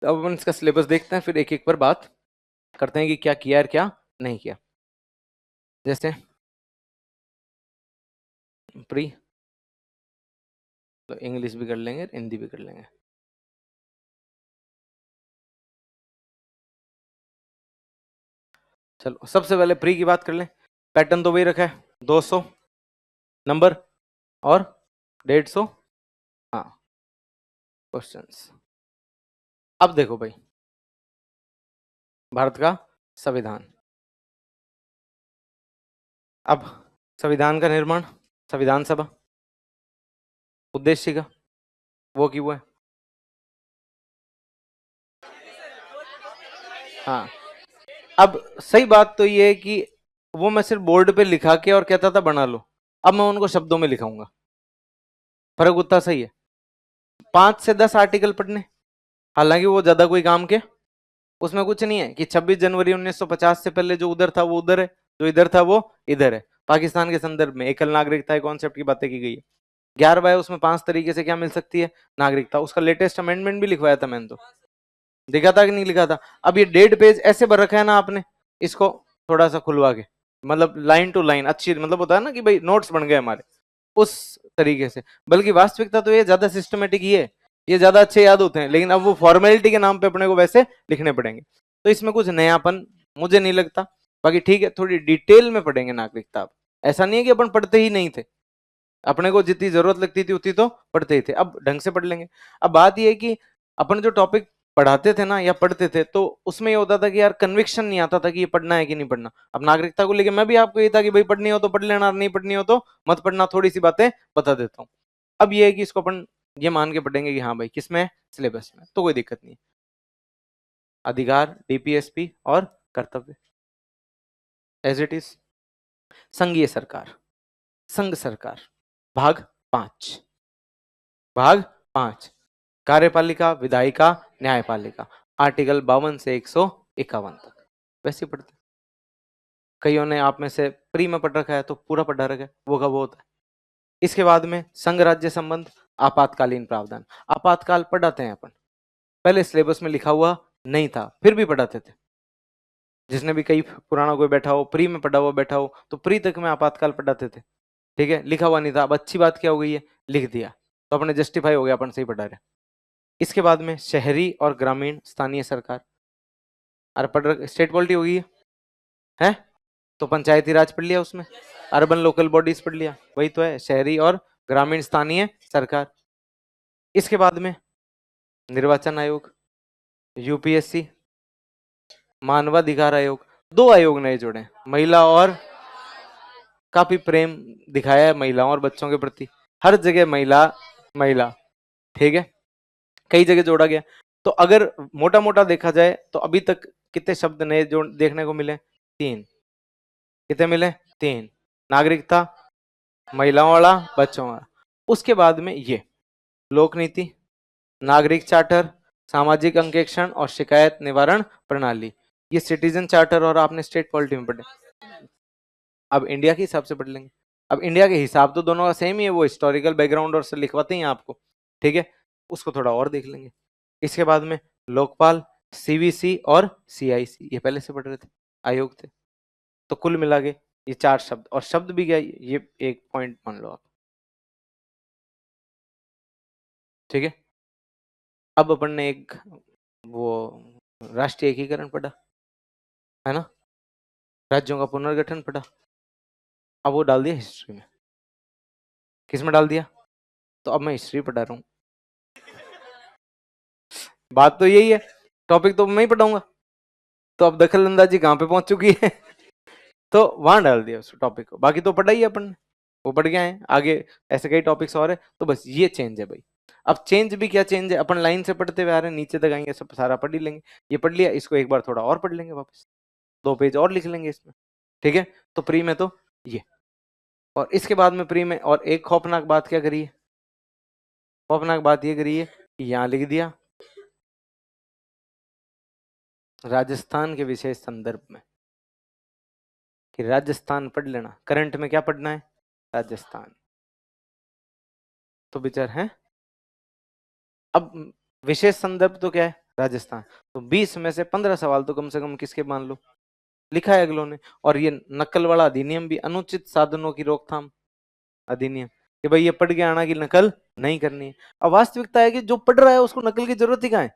तो अब अपन इसका सिलेबस देखते हैं, फिर एक एक पर बात करते हैं कि क्या किया और क्या नहीं किया। जैसे प्री, तो इंग्लिश भी कर लेंगे, हिंदी भी कर लेंगे। चलो सबसे पहले प्री की बात कर लें। पैटर्न तो वही रखा है, 200 नंबर और 150 हाँ क्वेश्चंस। अब देखो भाई, भारत का संविधान। अब संविधान का निर्माण, संविधान सभा, उद्देश्य का वो की वो है। हाँ, अब सही बात तो ये है कि वो मैं सिर्फ बोर्ड पे लिखा के और कहता था बना लो, अब मैं उनको शब्दों में लिखाऊंगा, फर्क उतना सही है। 5 से 10 आर्टिकल पढ़ने, हालांकि वो ज्यादा कोई काम के उसमें कुछ नहीं है कि 26 जनवरी 1950 से पहले जो उधर था वो उधर है, जो इधर था वो इधर है। पाकिस्तान के संदर्भ में एकल नागरिकता कॉन्सेप्ट की बातें की गई है। 11 उसमें 5 तरीके से क्या मिल सकती है, नागरिकता। उसका लेटेस्ट अमेंडमेंट भी लिखवाया था मैंने, तो लिखा था कि नहीं लिखा था। अब ये 1.5 पेज ऐसे भर रखा है ना आपने, इसको थोड़ा सा खुलवा के, मतलब लाइन टू लाइन अच्छी, मतलब होता है ना कि भाई नोट्स बन गए हमारे उस तरीके से। बल्कि वास्तविकता तो ये ज्यादा सिस्टमेटिक ही है, ये ज्यादा अच्छे याद होते हैं, लेकिन अब वो फॉर्मेलिटी के नाम पे अपने को वैसे लिखने पड़ेंगे, तो इसमें कुछ नयापन मुझे नहीं लगता। बाकी ठीक है, थोड़ी डिटेल में पढ़ेंगे नागरिकता। अब ऐसा नहीं है कि अपन पढ़ते ही नहीं थे, अपने को जितनी जरूरत लगती थी उतनी तो पढ़ते ही थे, अब ढंग से पढ़ लेंगे। अब बात यह है कि अपन जो टॉपिक पढ़ाते थे ना या पढ़ते थे, तो उसमें ये होता था कि यार कन्विक्शन नहीं आता था कि ये पढ़ना है कि नहीं पढ़ना। अब नागरिकता को लेके मैं भी आपको ये था कि भाई पढ़नी हो तो पढ़ लेना, नहीं पढ़नी हो तो मत पढ़ना, थोड़ी सी बातें बता देता हूँ। अब ये है कि इसको अपन ये मान के पढ़ेंगे कि हाँ भाई किसमें, सिलेबस में, तो कोई दिक्कत नहीं। अधिकार, डीपीएसपी और कर्तव्य एज इट इज। संघीय सरकार, संघ सरकार, भाग 5, भाग 5, कार्यपालिका, विधायिका, न्यायपालिका, आर्टिकल 52 से 151 तक वैसे ही पढ़ते। कईयों ने आप में से प्री में पढ़ रखा है तो पूरा पढ़ा रखा है, वो का वो होता है। इसके बाद में संघ राज्य संबंध, आपातकालीन प्रावधान। आपातकाल पढ़ाते हैं अपन, पहले सिलेबस में लिखा हुआ नहीं था फिर भी पढ़ाते थे। जिसने भी कई पुराना कोई बैठा हो, प्री में पढ़ा हुआ बैठा हो, तो प्री तक में आपातकाल पढ़ाते थे। ठीक है, लिखा हुआ नहीं था। अब अच्छी बात क्या हो गई है, लिख दिया, तो अपने जस्टिफाई हो गया, अपन सही पढ़ा रहे। इसके बाद में शहरी और ग्रामीण स्थानीय सरकार, अरे पढ़ स्टेट पॉलिटी होगी है, तो पंचायती राज पढ़ लिया, उसमें अर्बन लोकल बॉडीज पढ़ लिया, वही तो है शहरी और ग्रामीण स्थानीय सरकार। इसके बाद में निर्वाचन आयोग, यूपीएससी, मानवाधिकार आयोग। 2 आयोग नए जुड़े, महिला और, काफी प्रेम दिखाया है महिलाओं और बच्चों के प्रति, हर जगह महिला महिला। ठीक है, कई जगह जोड़ा गया। तो अगर मोटा मोटा देखा जाए तो अभी तक कितने शब्द नए जो देखने को मिले, 3। कितने मिले, 3। नागरिकता, महिलाओं वाला, बच्चों वाला। उसके बाद में ये लोक नीति, नागरिक चार्टर, सामाजिक अंकेक्षण और शिकायत निवारण प्रणाली। ये सिटीजन चार्टर और आपने स्टेट पॉलिटी में पढ़े। अब इंडिया के हिसाब से पढ़ लेंगे। अब इंडिया के हिसाब तो दोनों का सेम ही है, वो हिस्टोरिकल बैकग्राउंड और से लिखवाते हैं आपको। ठीक है, उसको थोड़ा और देख लेंगे। इसके बाद में लोकपाल, सीवीसी और सीआईसी, ये पहले से पढ़ रहे थे, आयोग थे। तो कुल मिला के ये 4 शब्द, और शब्द भी क्या, ये एक पॉइंट मान लो आप। ठीक है, अब अपन ने एक वो राष्ट्रीय एकीकरण पढ़ा है ना, राज्यों का पुनर्गठन पढ़ा। अब वो डाल दिया हिस्ट्री में। किस में डाल दिया, तो अब मैं हिस्ट्री पढ़ा रहा हूँ। बात तो यही है, टॉपिक तो मैं ही पढ़ाऊंगा, तो अब दखल अंदाजी कहाँ पे पहुंच चुकी है तो वहां डाल दिया उस टॉपिक को। बाकी तो पढ़ा ही अपन ने, वो पढ़ गया है। आगे ऐसे कई टॉपिक्स और है, तो बस ये चेंज है भाई। अब चेंज भी क्या चेंज है, अपन लाइन से पढ़ते हुए आ रहे हैं, नीचे तक आएंगे सब सारा पढ़ ही लेंगे। ये पढ़ लिया, इसको एक बार थोड़ा और पढ़ लेंगे वापस, 2 पेज और लिख लेंगे इसमें। ठीक है, तो प्री में तो ये, और इसके बाद में प्री में और एक खौफनाक बात क्या करी है, खौफनाक बात ये करी है कि यहाँ लिख दिया राजस्थान के विशेष संदर्भ में, कि राजस्थान पढ़ लेना, करंट में क्या पढ़ना है, राजस्थान। तो विचार है। अब विशेष संदर्भ तो क्या है, राजस्थान। तो 20 में से 15 सवाल तो कम से कम किसके मान लो, लिखा है अगलों ने। और ये नकल वाला अधिनियम भी, अनुचित साधनों की रोकथाम अधिनियम, कि भाई ये पढ़ के आना की नकल नहीं करनी है। अब वास्तविकता है कि जो पढ़ रहा है उसको नकल की जरूरत ही कहाँ है,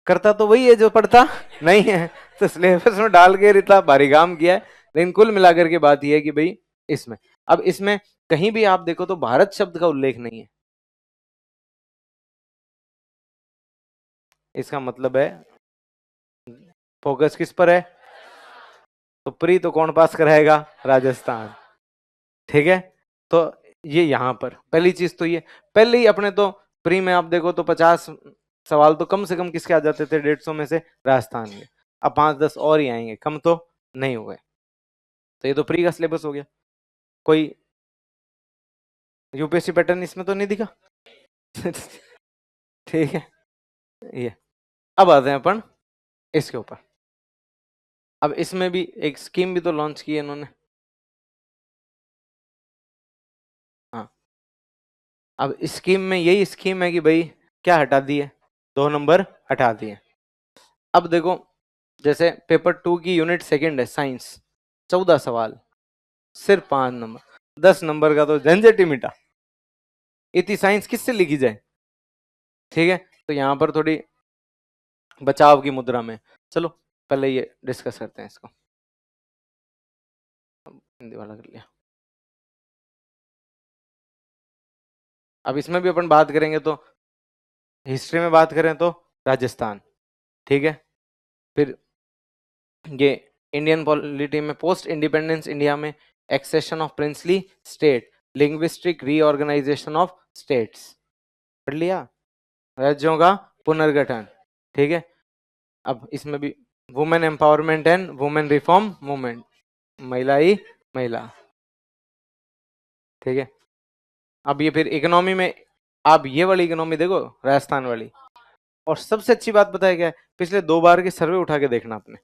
करता तो वही है जो पढ़ता नहीं है। तो सिलेबस में डाल के इतना भारी काम किया है। लेकिन कुल मिलाकर के बात यह है कि भाई इसमें, अब इसमें कहीं भी आप देखो तो भारत शब्द का उल्लेख नहीं है। इसका मतलब है फोकस किस पर है, तो प्री तो कौन पास कराएगा, राजस्थान। ठीक है, तो ये यहां पर पहली चीज तो ये, पहले ही अपने तो प्री में आप देखो तो 50 सवाल तो कम से कम किसके आ जाते थे, 150 में से राजस्थान के। अब 5-10 और ही आएंगे, कम तो नहीं हुए। तो ये तो प्री का सिलेबस हो गया। कोई यूपीएससी पैटर्न इसमें तो नहीं दिखा ठीक है, ये अब आते हैं अपन इसके ऊपर। अब इसमें भी एक स्कीम भी तो लॉन्च की है इन्होंने। हाँ, अब स्कीम में यही स्कीम है कि भाई क्या हटा दिए, 2 नंबर हटा दिए। अब देखो, जैसे पेपर 2 की यूनिट सेकंड है साइंस, 14 सवाल, सिर्फ 5 नंबर, 10 नंबर का तो झंझट ही मिटा। इतनी साइंस किससे लिखी जाए। ठीक है, तो यहां पर थोड़ी बचाव की मुद्रा में, चलो पहले ये डिस्कस करते हैं इसको। हिंदी वाला कर लिया। अब इसमें भी अपन बात करेंगे तो हिस्ट्री में बात करें तो राजस्थान। ठीक है, फिर ये इंडियन पॉलिटी में पोस्ट इंडिपेंडेंस इंडिया में accession of princely state, linguistic reorganisation of states, पढ़ लिया, राज्यों का पुनर्गठन। ठीक है, अब इसमें भी women empowerment and women reform movement, महिला ही महिला। ठीक है, अब ये फिर इकोनॉमी में, आप ये वाली इकोनॉमी देखो राजस्थान वाली। और सबसे अच्छी बात पता है क्या है, पिछले 2 बार के सर्वे उठा के देखना आपने,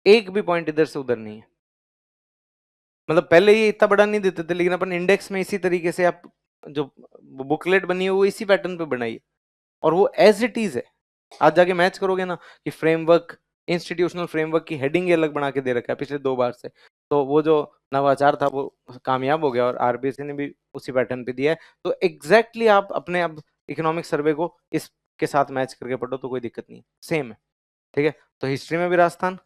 एक भी पॉइंट इधर से उधर नहीं है। मतलब पहले ये इतना बड़ा नहीं देते थे, लेकिन अपन इंडेक्स में इसी तरीके से, आप जो बुकलेट बनी है वो इसी पैटर्न पे बनाई है, और वो एज इट इज है। आज जाके मैच करोगे ना कि फ्रेमवर्क, इंस्टीट्यूशनल फ्रेमवर्क की हेडिंग अलग बना के दे रखा है पिछले 2 बार से। तो वो जो नवाचार था वो कामयाब हो गया, और आरबीएससी ने भी उसी पैटर्न पे दिया है। तो एग्जैक्टली आप अपने अब इकोनॉमिक सर्वे को इसके साथ मैच करके पढ़ो तो कोई दिक्कत नहीं, सेम है। ठीक है, तो हिस्ट्री में भी राजस्थान,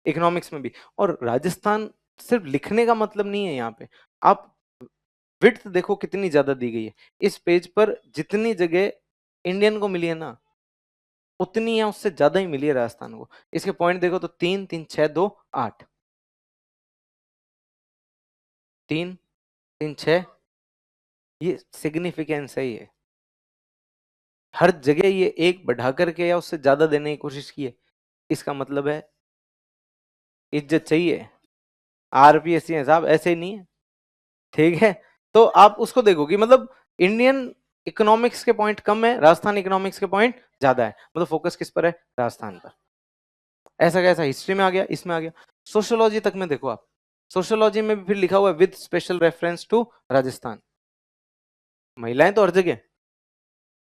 इकोनॉमिक्स में भी। और राजस्थान सिर्फ लिखने का मतलब नहीं है, यहाँ पे आप विड्थ देखो कितनी ज्यादा दी गई है। इस पेज पर जितनी जगह इंडियन को मिली है ना, उतनी या उससे ज्यादा ही मिली है राजस्थान को। इसके पॉइंट देखो तो 3 3 6 2 8, 3 3 6, ये सिग्निफिकेंस है ये। हर जगह ये एक बढ़ा करके या उससे ज्यादा देने की कोशिश की है। इसका मतलब है इज्जत चाहिए। आरपीएससी है साहब, ऐसे ही नहीं है। ठीक है, तो आप उसको देखो कि मतलब इंडियन इकोनॉमिक्स के पॉइंट कम है, राजस्थान इकोनॉमिक्स के पॉइंट ज्यादा है। मतलब फोकस किस पर है, राजस्थान पर। ऐसा कैसा हिस्ट्री में आ गया, इसमें आ गया। सोशियोलॉजी तक में देखो आप, सोशियोलॉजी में भी फिर लिखा हुआ है with special reference to Rajasthan, महिलाएं तो हर जगह।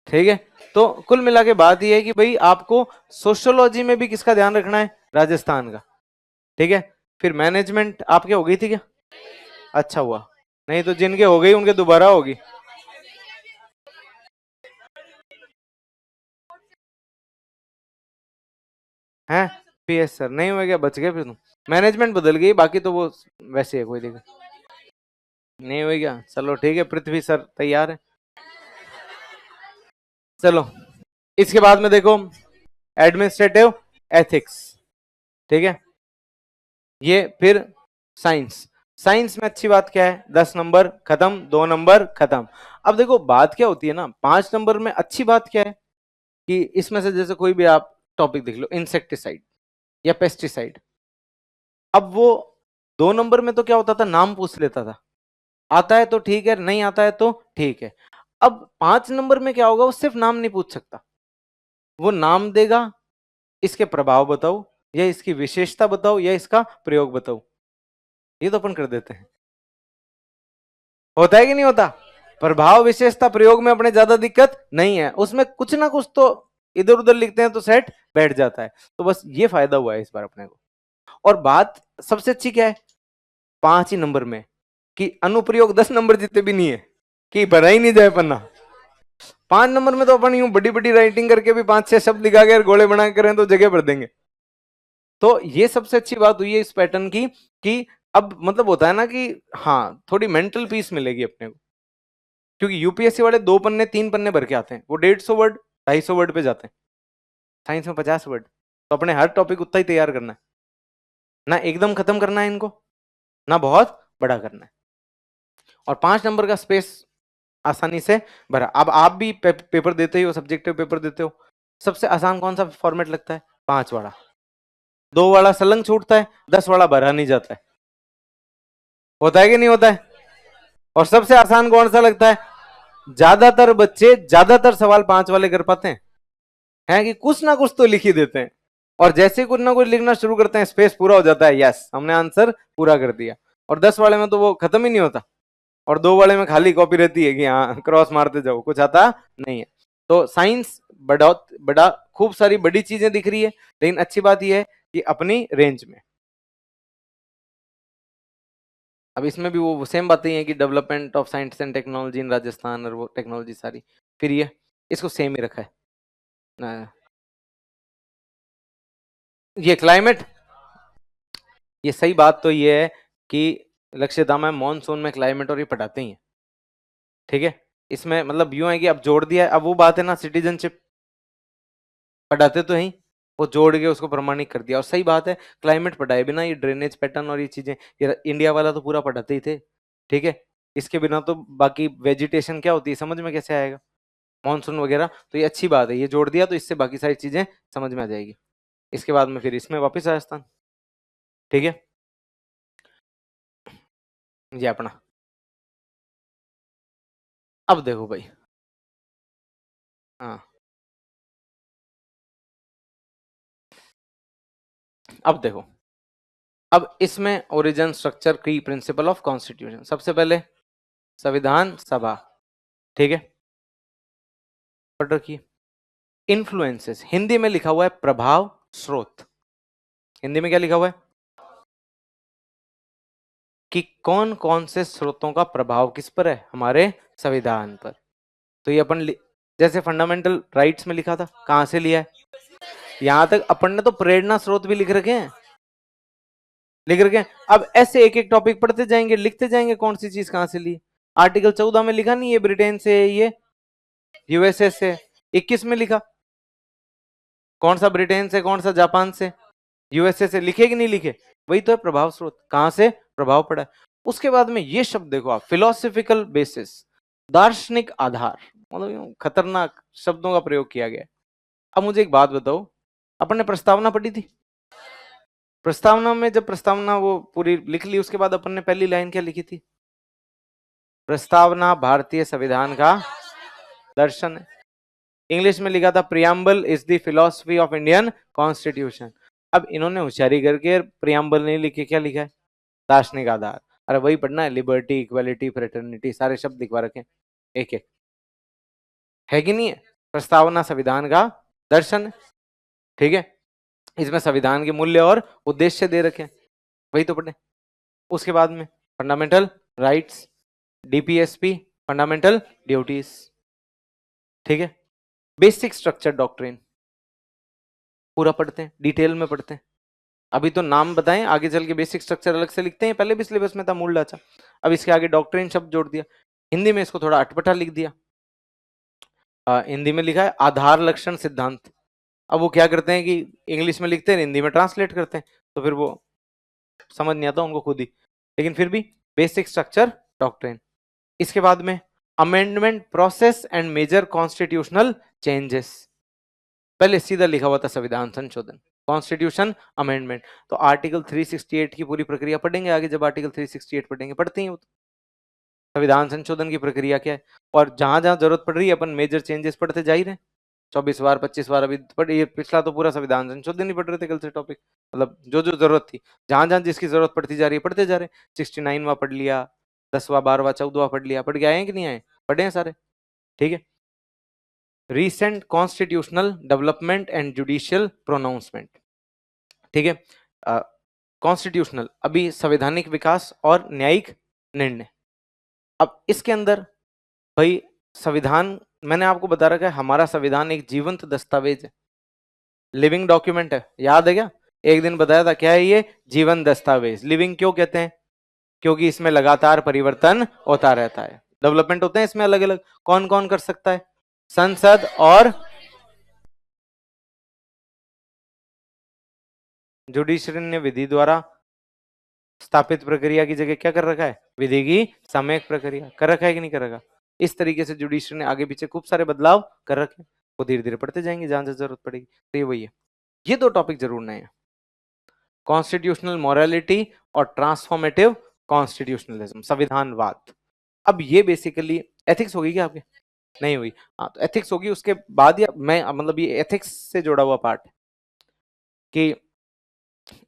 ठीक है, तो कुल मिला के बात यह है कि भाई आपको सोशियोलॉजी में भी किसका ध्यान रखना है, राजस्थान का। ठीक है, फिर मैनेजमेंट आपके हो गई थी क्या, अच्छा हुआ, नहीं तो जिनके हो गई उनके दोबारा होगी। हैं पीएस सर नहीं हुआ क्या, बच गए फिर तुम। मैनेजमेंट बदल गई, बाकी तो वो वैसे है, कोई दिक्कत नहीं हुई क्या, चलो ठीक है, पृथ्वी सर तैयार है। चलो इसके बाद में देखो एडमिनिस्ट्रेटिव एथिक्स। ठीक है, ये फिर साइंस। साइंस में अच्छी बात क्या है, 10 नंबर खत्म, 2 नंबर खत्म। अब देखो बात क्या होती है ना, 5 नंबर में अच्छी बात क्या है कि इसमें से जैसे कोई भी आप टॉपिक देख लो, इंसेक्टिसाइड या पेस्टिसाइड। अब वो 2 नंबर में तो क्या होता था, नाम पूछ लेता था, आता है तो ठीक है, नहीं आता है तो ठीक है। अब 5 नंबर में क्या होगा, वो सिर्फ नाम नहीं पूछ सकता, वो नाम देगा, इसके प्रभाव बताओ, या इसकी विशेषता बताओ, या इसका प्रयोग बताओ। ये तो अपन कर देते हैं, होता है कि नहीं होता। प्रभाव विशेषता प्रयोग में अपने ज्यादा दिक्कत नहीं है, उसमें कुछ ना कुछ तो इधर उधर लिखते हैं तो सेट बैठ जाता है। तो बस ये फायदा हुआ है इस बार अपने को। और बात सबसे अच्छी क्या है 5 ही नंबर में, कि अनुप्रयोग 10 नंबर जितने भी नहीं है, कि भरा ही नहीं जाए पन्ना। 5 नंबर में तो अपन यूं बड़ी बड़ी राइटिंग करके भी 5-6 शब्द लिखा के गोले बना करें तो जगह भर देंगे। तो ये सबसे अच्छी बात हुई है इस पैटर्न की, कि अब मतलब होता है ना कि हाँ थोड़ी मेंटल पीस मिलेगी अपने को, क्योंकि यूपीएससी वाले 2 पन्ने 3 पन्ने भर के आते हैं, वो 150 वर्ड 250 वर्ड पे जाते हैं, साइंस में 50 वर्ड। तो अपने हर टॉपिक उतना ही तैयार करना है ना, एकदम खत्म करना है इनको, ना बहुत बड़ा करना है। और 5 नंबर का स्पेस आसानी से भरा। अब आप भी पेपर देते ही हो, सब्जेक्टिव पेपर देते हो, सबसे आसान कौन सा फॉर्मेट लगता है 5 वाला, 2 वाला सलंग छूटता है, 10 वाला भरा नहीं जाता है, होता है कि नहीं होता है। और सबसे आसान कौन सा लगता है, ज्यादातर बच्चे ज्यादातर सवाल 5 वाले कर पाते हैं कि कुछ ना कुछ तो लिख ही देते हैं, और जैसे कुछ ना कुछ लिखना शुरू करते हैं स्पेस पूरा हो जाता है, यस हमने आंसर पूरा कर दिया। और 10 वाले में तो वो खत्म ही नहीं होता, और 2 वाले में खाली कॉपी रहती है कि हाँ क्रॉस मारते जाओ, कुछ आता नहीं है। तो साइंस बड़ा बड़ा खूब सारी बड़ी चीजें दिख रही है, लेकिन अच्छी बात यह है कि अपनी रेंज में। अब इसमें भी वो सेम बातें हैं कि development of science and technology in Rajasthan, और वो टेक्नोलॉजी सारी, फिर ये इसको सेम ही रखा है। ये क्लाइमेट, ये सही बात तो ये है कि लक्ष्यता में मॉनसून में क्लाइमेट और ये पढ़ाते ही हैं, ठीक है। इसमें मतलब यूं है कि अब जोड़ दिया है, अब वो बात है ना सिटीजनशिप, पढ़ाते तो ही, वो जोड़ के उसको प्रमाणित कर दिया। और सही बात है क्लाइमेट पढ़ाए बिना ये ड्रेनेज पैटर्न और ये चीजें, ये इंडिया वाला तो पूरा पढ़ाते ही थे, ठीक है। इसके बिना तो बाकी वेजिटेशन क्या होती है समझ में कैसे आएगा, मानसून वगैरह। तो ये अच्छी बात है, ये जोड़ दिया तो इससे बाकी सारी चीजें समझ में आ जाएगी। इसके बाद में फिर इसमें वापिस राजस्थान, ठीक है। ये अपना, अब देखो भाई, हाँ अब देखो, अब इसमें ओरिजिन स्ट्रक्चर की प्रिंसिपल ऑफ कॉन्स्टिट्यूशन, सबसे पहले संविधान सभा, ठीक है, पढ़ रखिए। इन्फ्लुएंसेस, हिंदी में लिखा हुआ है प्रभाव स्रोत, हिंदी में क्या लिखा हुआ है कि कौन कौन से स्रोतों का प्रभाव किस पर है, हमारे संविधान पर। तो ये अपन जैसे फंडामेंटल राइट्स में लिखा था, कहां से लिया है, यहां तक अपन ने तो प्रेरणा स्रोत भी लिख रखे हैं, लिख रखे हैं। अब ऐसे एक एक टॉपिक पढ़ते जाएंगे, लिखते जाएंगे कौन सी चीज कहां से ली। आर्टिकल 14 में लिखा नहीं, ये ब्रिटेन से, ये यूएसए से। 21 में लिखा कौन सा ब्रिटेन से, कौन सा जापान से, यूएसए से, लिखे कि नहीं लिखे, वही तो है प्रभाव स्रोत, कहां से प्रभाव पड़ा है। उसके बाद में ये शब्द देखो आप, फिलोसफिकल बेसिस, दार्शनिक आधार, मतलब खतरनाक शब्दों का प्रयोग किया गया। अब मुझे एक बात बताओ, अपन ने प्रस्तावना पढ़ी थी, प्रस्तावना में जब प्रस्तावना वो पूरी लिख ली उसके बाद अपन ने पहली लाइन क्या लिखी थी, प्रस्तावना भारतीय संविधान का दर्शन है। इंग्लिश में लिखा था preamble is the philosophy of Indian constitution. अब इन्होंने होशियारी करके प्रियम्बल नहीं लिखे, क्या लिखा है, दार्शनिक आधार। अरे वही पढ़ना है, लिबर्टी इक्वालिटी फ्रेटर्निटी, सारे शब्द लिखवा रखे एक एक, है कि नहीं है। प्रस्तावना संविधान का दर्शन है, ठीक है, इसमें संविधान के मूल्य और उद्देश्य दे रखे हैं, वही तो पढ़े। उसके बाद में fundamental rights, DPSP, fundamental duties, ठीक है। बेसिक स्ट्रक्चर डॉक्ट्रिन पूरा पढ़ते हैं, डिटेल में पढ़ते हैं। अभी तो नाम बताएं, आगे चल के बेसिक स्ट्रक्चर अलग से लिखते हैं, पहले भी सिलेबस में था मूल ढांचा। अब इसके आगे डॉक्ट्रिन शब्द जोड़ दिया, हिंदी में इसको थोड़ा अटपटा लिख दिया। हिंदी में लिखा है आधार लक्षण सिद्धांत। अब वो क्या करते हैं कि इंग्लिश में लिखते हैं, हिंदी में ट्रांसलेट करते हैं, तो फिर वो समझ नहीं आता उनको खुद ही, लेकिन फिर भी बेसिक स्ट्रक्चर डॉक्ट्रिन। इसके बाद में amendment process and major constitutional changes, पहले सीधा लिखा हुआ था संविधान संशोधन, कॉन्स्टिट्यूशन अमेंडमेंट। तो आर्टिकल 368 की पूरी प्रक्रिया पढ़ेंगे आगे, जब आर्टिकल 368 पढ़ेंगे, पढ़ते हैं वो तो। संविधान संशोधन की प्रक्रिया क्या है, और जहां जहां जरूरत पड़ रही है अपन मेजर चेंजेस पढ़ते जा ही रहे, 24 बार 25 बार अभी पढ़, ये पिछला तो पूरा संविधान संशोधन ही पढ़ रहे थे कल से टॉपिक, मतलब जो जो जरूरत थी, जहां जहां जिसकी जरूरत पड़ती जा रही है पढ़ते जा रहे। 69वां पढ़ लिया, 10वां 12वां 14वां पढ़ लिया, पढ़ के आए कि नहीं आए, पढ़े हैं सारे, ठीक है। Recent constitutional development and judicial pronouncement, ठीक है। कॉन्स्टिट्यूशनल अभी संवैधानिक विकास और न्यायिक निर्णय। अब इसके अंदर भाई संविधान, मैंने आपको बता रखा है हमारा संविधान एक जीवंत दस्तावेज है, लिविंग डॉक्यूमेंट है, याद है क्या? एक दिन बताया था, क्या है ये? जीवन दस्तावेज। लिविंग क्यों कहते हैं? क्योंकि इसमें लगातार परिवर्तन होता रहता है, डेवलपमेंट होते हैं इसमें अलग अलग। कौन कौन कर सकता है? संसद और जुडिशरी ने विधि द्वारा स्थापित प्रक्रिया की जगह क्या कर रखा है? विधि की सामयिक प्रक्रिया कर रखा है कि नहीं कर रखा? इस तरीके से जुडिशरी ने आगे पीछे खूब सारे बदलाव कर रखे, वो धीरे धीरे पढ़ते जाएंगे जहां से जरूरत पड़ेगी। तो ये वही है, ये दो टॉपिक जरूर नए हैं, कॉन्स्टिट्यूशनल मोरालिटी और ट्रांसफॉर्मेटिव कॉन्स्टिट्यूशनलिज्म, संविधानवाद। अब ये बेसिकली एथिक्स होगी क्या आपके? नहीं हुई, हाँ तो एथिक्स होगी उसके बाद, या मैं मतलब ये एथिक्स से जुड़ा हुआ पार्ट कि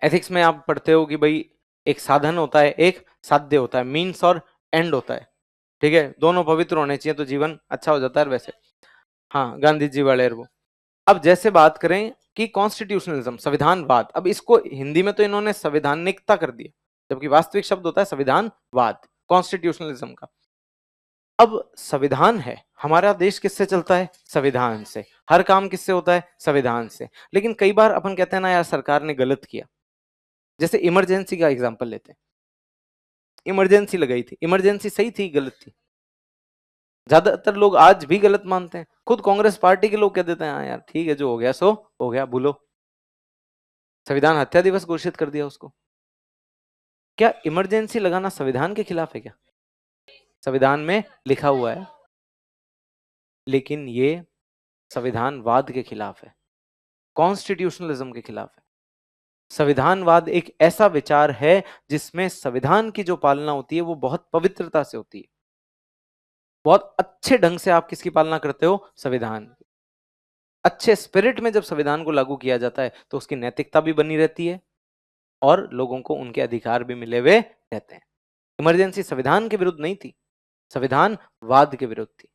एथिक्स में आप पढ़ते हो कि भाई एक साधन होता है, एक साध्य होता है, मीन्स और एंड होता है, ठीक है। दोनों पवित्र होने चाहिए तो जीवन अच्छा हो जाता है वैसे, हाँ गांधी जी वाले वो। अब जैसे बात करें कि कॉन्स्टिट्यूशनलिज्म संविधानवाद, अब इसको हिंदी में तो इन्होंने संवैधानिकता कर दिया, जबकि वास्तविक शब्द होता है संविधानवाद कॉन्स्टिट्यूशनलिज्म का। अब संविधान है, हमारा देश किससे चलता है? संविधान से। हर काम किससे होता है? संविधान से। लेकिन कई बार अपन कहते हैं ना यार सरकार ने गलत किया, जैसे इमरजेंसी का एग्जांपल लेते हैं, इमरजेंसी लगाई थी, इमरजेंसी सही थी गलत थी? ज्यादातर लोग आज भी गलत मानते हैं, खुद कांग्रेस पार्टी के लोग कह देते हैं हाँ यार ठीक है जो हो गया सो हो गया, भूलो। संविधान हत्या दिवस घोषित कर दिया उसको। क्या इमरजेंसी लगाना संविधान के खिलाफ है क्या? संविधान में लिखा हुआ है, लेकिन ये संविधानवाद के खिलाफ है, कॉन्स्टिट्यूशनलिज्म के खिलाफ है। संविधानवाद एक ऐसा विचार है जिसमें संविधान की जो पालना होती है वो बहुत पवित्रता से होती है, बहुत अच्छे ढंग से आप किसकी पालना करते हो? संविधान। अच्छे स्पिरिट में जब संविधान को लागू किया जाता है तो उसकी नैतिकता भी बनी रहती है और लोगों को उनके अधिकार भी मिले हुए रहते हैं। इमरजेंसी संविधान के विरुद्ध नहीं थी, संविधानवाद के विरुद्ध थी।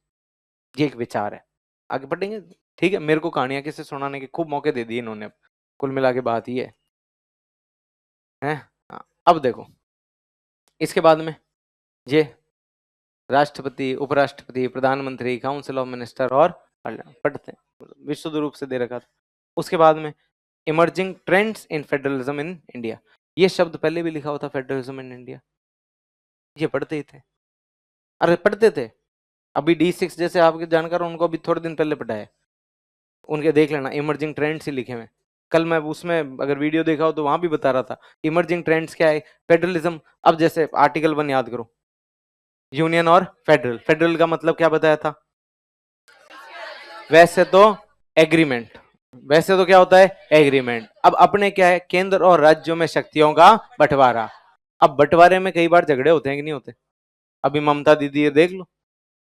ये एक विचार है, आगे बढ़ेंगे, ठीक है। मेरे को कहानियां किससे सुनाने के खूब मौके दे दिए इन्होंने, कुल मिला के बात ये है। हाँ, अब देखो इसके बाद में ये राष्ट्रपति, उपराष्ट्रपति, प्रधानमंत्री, काउंसिल ऑफ मिनिस्टर और पढ़ते हैं, विशुद्ध रूप से दे रखा था। उसके बाद में emerging trends in federalism in India, ये शब्द पहले भी लिखा हुआ था, फेडरलिज्म इन इंडिया, ये पढ़ते ही थे, अरे पढ़ते थे। अभी D6 जैसे आपके जानकार उनको अभी थोड़े दिन पहले पढ़ाया, उनके देख लेना इमर्जिंग ट्रेंड्स ही लिखे हुए। कल मैं उसमें अगर वीडियो देखा हो तो वहां भी बता रहा था इमर्जिंग ट्रेंड्स क्या है, फेडरलिज्म। अब जैसे आर्टिकल 1 याद करो, यूनियन और फेडरल, फेडरल का मतलब क्या बताया था? वैसे तो एग्रीमेंट, वैसे तो क्या होता है? एग्रीमेंट। अब अपने क्या है? केंद्र और राज्यों में शक्तियों का बंटवारा। अब बंटवारे में कई बार झगड़े होते हैं कि नहीं होते? अभी ममता दीदी देख लो,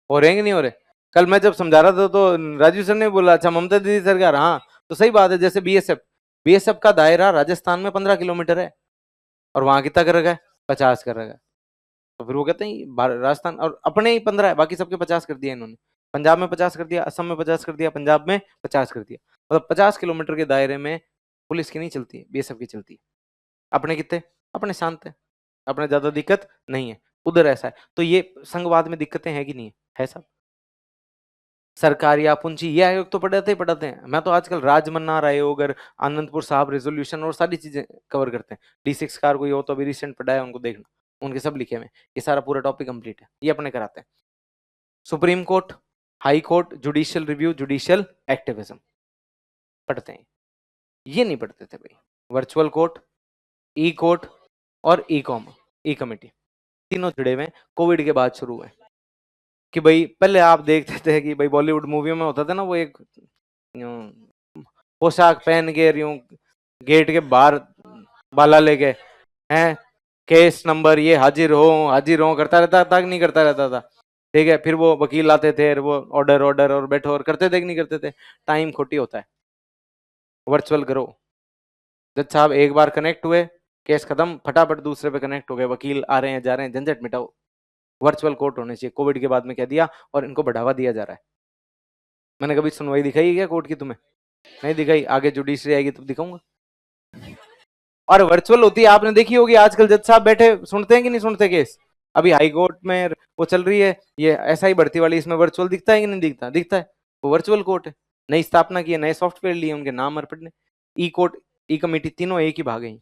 हो रहे हैं कि नहीं हो रहे? कल मैं जब समझा रहा था तो राजीव सर ने बोला अच्छा ममता दीदी सरकार, हाँ तो सही बात है। जैसे बीएसएफ, बीएसएफ का दायरा राजस्थान में 15 किलोमीटर है और वहां कितना कर रखा है? 50 कर रखा है। तो फिर वो कहते हैं राजस्थान और अपने ही 15 है, बाकी सबके 50 कर दिया इन्होंने। पंजाब में 50 कर दिया, असम में 50 कर दिया, पंजाब में 50 कर दिया। मतलब 50 किलोमीटर के दायरे में पुलिस की नहीं चलती है, बीएसएफ की चलती है। अपने कितने? अपने शांत है, अपने ज्यादा दिक्कत नहीं है। उधर ऐसा है, तो ये संघवाद में दिक्कतें है कि नहीं है सब? सरकारी आपूंची, ये आयोग तो पढ़ाते ही पढ़ाते हैं। मैं तो आजकल राजमन्नार आयोग और आनंदपुर साहब रेजोल्यूशन और सारी चीजें कवर करते हैं। D6 कार कोई हो तो अभी रिसेंट पढ़ाया उनको देखना, उनके सब लिखे हुए, ये सारा पूरा टॉपिक कंप्लीट है, ये अपने कराते हैं। Supreme court, high court, judicial review, judicial activism पढ़ते हैं, ये नहीं पढ़ते थे भाई। वर्चुअल कोर्ट, ई कोर्ट और ई कॉम, ई कमेटी, तीनों जुड़े हुए कोविड के बाद शुरू हुए। कि भाई पहले आप देखते थे कि भाई बॉलीवुड मूवियों में होता था ना वो एक पोशाक पहन के यूं गेट के बाहर बाला लेके हैं, केस नंबर ये हाजिर हो करता रहता था कि नहीं करता रहता था? ठीक है, फिर वो वकील आते थे, वो ऑर्डर ऑर्डर और बैठो और करते थे कि नहीं करते थे? टाइम खोटी होता है, वर्चुअल करो। जज साहब एक बार कनेक्ट हुए, केस खत्म, फटाफट दूसरे पे कनेक्ट हो गए, वकील आ रहे हैं जा रहे हैं, झंझट मिटाओ, वर्चुअल कोर्ट होने चाहिए। कोविड के बाद में क्या दिया, और इनको बढ़ावा दिया जा रहा है। मैंने कभी सुनवाई दिखाई है क्या कोर्ट की तुम्हें? नहीं दिखाई, आगे जुडिशरी आएगी तब दिखाऊंगा। और वर्चुअल होती है, आपने देखी होगी आजकल जज साहब बैठे सुनते हैं कि नहीं सुनते केस। अभी हाई कोर्ट में वो चल रही है ये SI भर्ती वाली, इसमें वर्चुअल दिखता है कि नहीं दिखता? दिखता है, वो वर्चुअल कोर्ट है। नई स्थापना की है, नए सॉफ्टवेयर लिए, उनके नाम और पढ़ने, ई कोर्ट, ई कमेटी, तीनों एक ही भाग हैं।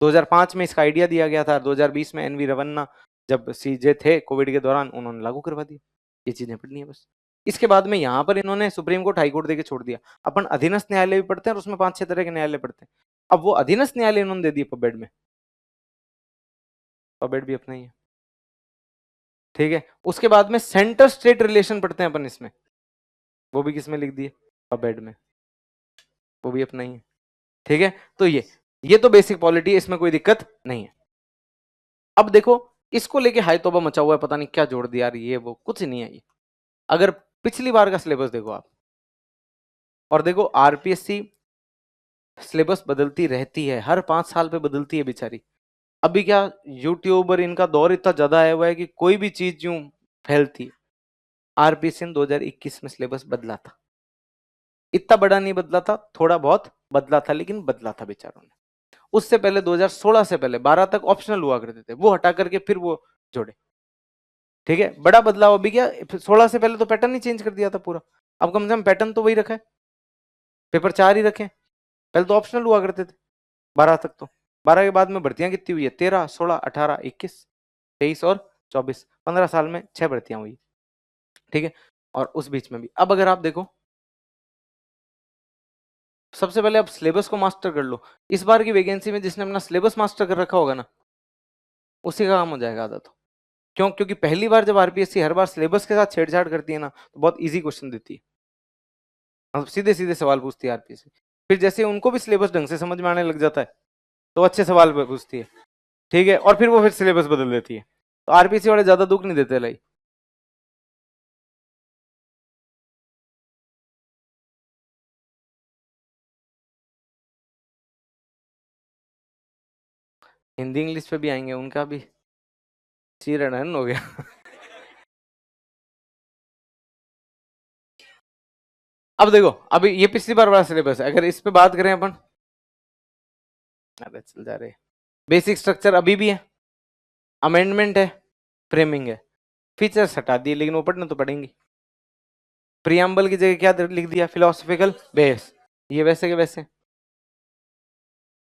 2005 में इसका आइडिया दिया गया था, 2020 में NV रमन्ना जब CJ थे कोविड के दौरान, उन्होंने लागू करवा दिया। ये चीजें पढ़नी है बस। इसके बाद में यहाँ पर इन्होंने सुप्रीम कोर्ट, हाई कोर्ट देके छोड़ दिया। अपन अधीनस्थ न्यायालय भी पढ़ते हैं और उसमें 5-6 तरह के न्यायालय पढ़ते हैं। अब वो अधीनस्थ न्यायालय इन्होंने दे दिए पबेड में, पबेड भी अपना ही है, ठीक है। उसके बाद में सेंटर स्टेट रिलेशन पढ़ते हैं अपन इसमें, वो भी किसमें लिख दिए? पबेड में, वो भी अपना ही है, ठीक है। तो ये तो बेसिक पॉलिटी है, इसमें कोई दिक्कत नहीं है। अब देखो इसको लेके हाई तौबा मचा हुआ है, पता नहीं क्या जोड़ दिया यार, ये वो कुछ नहीं है ये। अगर पिछली बार का सिलेबस देखो आप, और देखो RPSC सिलेबस बदलती रहती है, हर 5 साल पे बदलती है बेचारी। अभी क्या यूट्यूब और इनका दौर इतना ज्यादा आया हुआ है कि कोई भी चीज यूं फैलती है। RPSC ने 2021 में सिलेबस बदला था, इतना बड़ा नहीं बदला था, थोड़ा बहुत बदला था, लेकिन बदला था बेचारों ने। उससे पहले 2016 से पहले 12 तक ऑप्शनल हुआ करते थे, वो हटा करके फिर वो जोड़े, ठीक है। बड़ा बदलाव अभी क्या, 16 से पहले तो पैटर्न ही चेंज कर दिया था पूरा। अब कम से कम पैटर्न तो वही रखा है, पेपर 4 ही रखे। पहले तो ऑप्शनल हुआ करते थे 12 तक, तो 12 के बाद में भर्तियां कितनी हुई है? 13, 16, 18, 21, 23 और 24, 15 साल में 6 भर्तियां हुई, ठीक है। और उस बीच में भी अब अगर आप देखो, सबसे पहले आप सिलेबस को मास्टर कर लो। इस बार की वैकेंसी में जिसने अपना सिलेबस मास्टर कर रखा होगा ना, उसी का काम हो जाएगा आधा तो। क्यों? क्योंकि पहली बार जब RPSC हर बार सिलेबस के साथ छेड़छाड़ करती है ना, तो बहुत इजी क्वेश्चन देती है, मतलब सीधे सीधे सवाल पूछती है RPSC। फिर जैसे उनको भी सिलेबस ढंग से समझ में आने लग जाता है, तो अच्छे सवाल पूछती है, ठीक है। और फिर वो फिर सिलेबस बदल देती है, तो RPSC वाले ज्यादा दुख नहीं देते लाई। हिंदी इंग्लिश पे भी आएंगे, उनका भी चीरहरण हो गया। अब देखो, अभी ये पिछली बार वाला सिलेबस है, अगर इस पे बात करें अपन, अरे चल जा रहे, बेसिक स्ट्रक्चर अभी भी है, अमेंडमेंट है, फ्रेमिंग है, फीचर्स हटा दिए, लेकिन वो पढ़ना तो पड़ेंगे। प्रियम्बल की जगह क्या लिख दिया? फिलोसफिकल बेस, ये वैसे के वैसे।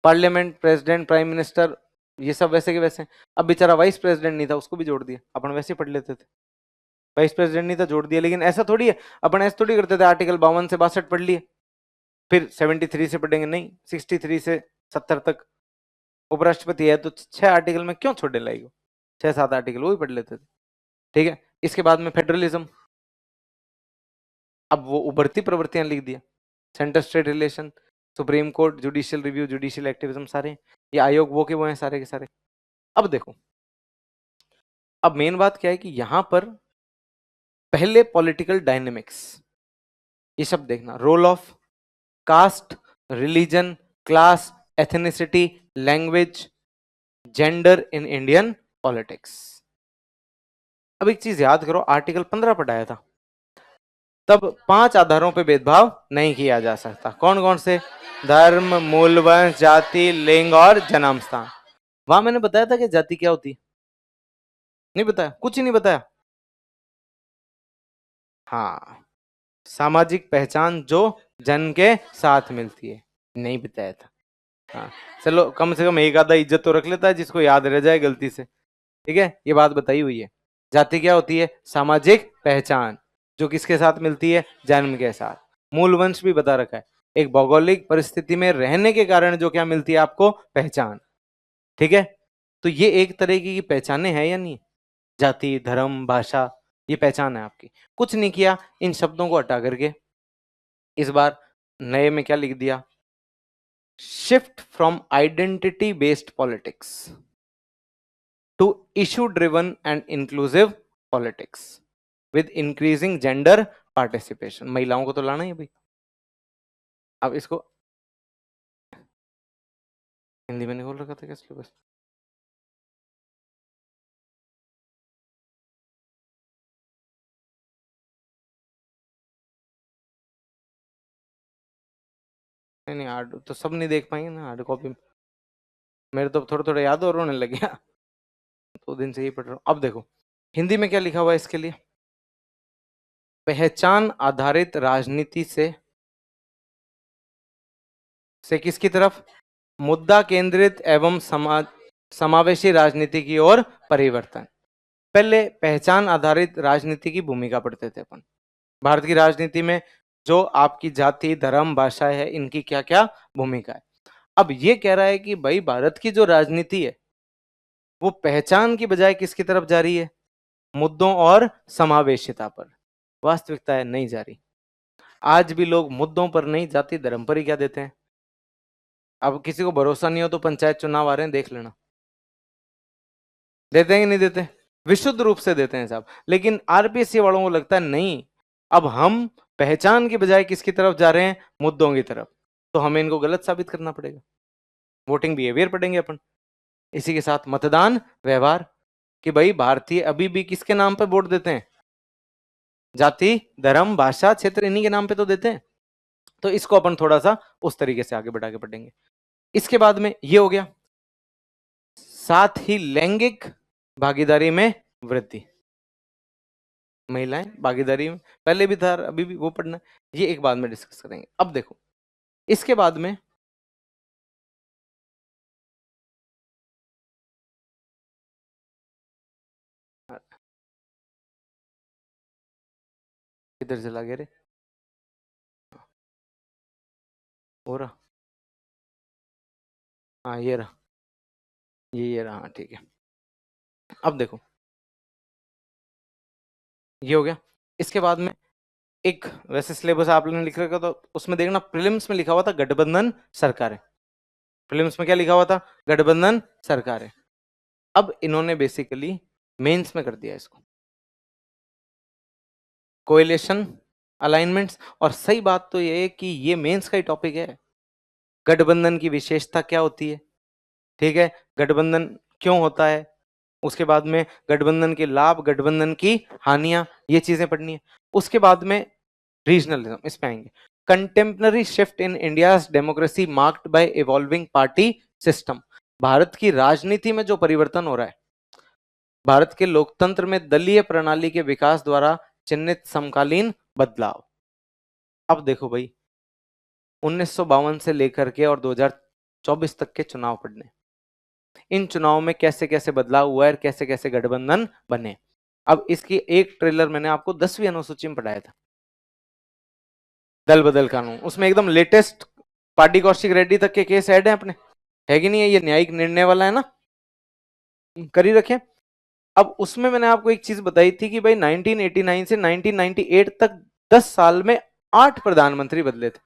पार्लियामेंट, प्रेसिडेंट, प्राइम मिनिस्टर, ये सब वैसे के वैसे। अब बेचारा वाइस प्रेसिडेंट नहीं था, उसको भी जोड़ दिया, अपन वैसे पढ़ लेते थे। वाइस प्रेसिडेंट नहीं था, जोड़ दिया। लेकिन ऐसा थोड़ी है, अपन ऐसा थोड़ी करते थे आर्टिकल 52 से 62 पढ़ लिए, फिर 73 से पढ़ेंगे, नहीं, 63 से 70 तक। उपराष्ट्रपति है तो 6 आर्टिकल में क्यों छोड़ने लाएगा, 6-7 आर्टिकल वो भी पढ़ लेते थे, ठीक है। इसके बाद में फेडरलिज्म, अब वो उभरती प्रवृत्तियां लिख दिया, centre state relation, supreme court, judicial review, judicial activism, सारे ये आयोग वो के वो हैं सारे के सारे। अब देखो, अब मेन बात क्या है कि यहां पर पहले पॉलिटिकल डायनेमिक्स, ये सब देखना, role of caste, religion, class, ethnicity, language, gender in Indian politics. अब एक चीज याद करो, आर्टिकल 15 पढ़ाया था, तब 5 आधारों पे भेदभाव नहीं किया जा सकता। कौन कौन से? धर्म, मूल, वंश, जाति, लिंग और जन्म स्थान। वहां मैंने बताया था कि जाति क्या होती है? नहीं बताया, कुछ ही नहीं बताया। हाँ, सामाजिक पहचान जो जन के साथ मिलती है, नहीं बताया था। हाँ, चलो कम से कम एक आधा इज्जत तो रख लेता है जिसको याद रह जाए गलती से, ठीक है। ये बात बताई हुई है। जाति क्या होती है? सामाजिक पहचान जो किसके साथ मिलती है? जन्म के साथ। मूल वंश भी बता रखा है, एक भौगोलिक परिस्थिति में रहने के कारण जो क्या मिलती है आपको? पहचान, ठीक है। तो ये एक तरीके की पहचाने हैं या नहीं? जाति, धर्म, भाषा, ये पहचान है आपकी। कुछ नहीं किया, इन शब्दों को हटा करके इस बार नए में क्या लिख दिया? Shift from identity based politics to issue driven and inclusive politics with increasing gender participation। महिलाओं को तो लाना ही है भाई। अब इसको हिंदी में नहीं बोल रखा था क्या सिलेबस? नहीं हार्ड तो सब नहीं देख पाएंगे ना, हार्ड कॉपी मेरे तो थोड़ा थोड़ा याद और रोने लग गया, 2 दिन से ही पढ़ रहा हूँ। अब देखो हिंदी में क्या लिखा हुआ है इसके लिए, पहचान आधारित राजनीति से किसकी तरफ, मुद्दा केंद्रित एवं समावेशी राजनीति की ओर परिवर्तन। पहले पहचान आधारित राजनीति की भूमिका पढ़ते थे अपन, भारत की राजनीति में जो आपकी जाति धर्म भाषा है इनकी क्या क्या भूमिका है। अब ये कह रहा है कि भाई भारत की जो राजनीति है वो पहचान की बजाय किसकी तरफ जा रही है, मुद्दों और समावेशिता पर। वास्तविकता है नहीं जा रही, आज भी लोग मुद्दों पर नहीं जाति धर्म पर ही क्या देते हैं। अब किसी को भरोसा नहीं हो तो पंचायत चुनाव आ रहे हैं देख लेना, देते हैं कि नहीं देते, विशुद्ध रूप से देते हैं साहब। लेकिन आरपीएससी वालों को लगता है नहीं, अब हम पहचान की बजाय किसकी तरफ जा रहे हैं, मुद्दों की तरफ, तो हमें इनको गलत साबित करना पड़ेगा। वोटिंग बिहेवियर पढ़ेंगे अपन, इसी के साथ मतदान व्यवहार, कि भाई भारतीय अभी भी किसके नाम पे वोट देते हैं, जाति धर्म भाषा क्षेत्र इन्हीं के नाम पे तो देते हैं। तो इसको अपन थोड़ा सा उस तरीके से आगे बढ़ा के पढ़ेंगे। इसके बाद में ये हो गया, साथ ही लैंगिक भागीदारी में वृद्धि, महिलाएं भागीदारी में पहले भी था अभी भी वो पढ़ना, ये एक बाद में डिस्कस करेंगे। अब देखो इसके बाद में किधर चला गया रे, हो रहा, हाँ ये रहा, ये रहा, हाँ ठीक है। अब देखो ये हो गया, इसके बाद में एक वैसे सिलेबस आप लोगों ने लिख रखा तो उसमें देखना प्रीलिम्स में लिखा हुआ था गठबंधन सरकार है, प्रीलिम्स में क्या लिखा हुआ था, गठबंधन सरकार है। अब इन्होंने बेसिकली मेंस में कर दिया इसको कोएलिशन अलाइनमेंट्स। और सही बात तो ये है कि ये मेंस का ही टॉपिक है, गठबंधन की विशेषता क्या होती है, ठीक है, गठबंधन क्यों होता है, उसके बाद में गठबंधन के लाभ गठबंधन की हानियां, ये चीजें पढ़नी है। उसके बाद में रीजनलिज्म, इस पे आएंगे। Contemporary shift in India's democracy marked by evolving party system, Bharat की राजनीति में जो परिवर्तन हो रहा है, भारत के लोकतंत्र में दलीय प्रणाली के विकास द्वारा चिन्हित समकालीन बदलाव। अब देखो भाई 1952 से लेकर के और 2024 तक के चुनाव पढ़ने, इन चुनाव में कैसे कैसे बदलाव हुआ है और कैसे कैसे गठबंधन बने। अब इसकी एक ट्रेलर मैंने आपको 10वीं अनुसूची में पढ़ाया था, दल बदल कानून, उसमें एकदम लेटेस्ट पार्टी कौशिक रेड्डी तक के केस ऐड है अपने, है कि नहीं है, ये न्यायिक निर्णय वाला है ना, करी रखे। अब उसमें मैंने आपको एक चीज बताई थी कि भाई 1989 से 1998 तक 10 साल में 8 प्रधानमंत्री बदले थे,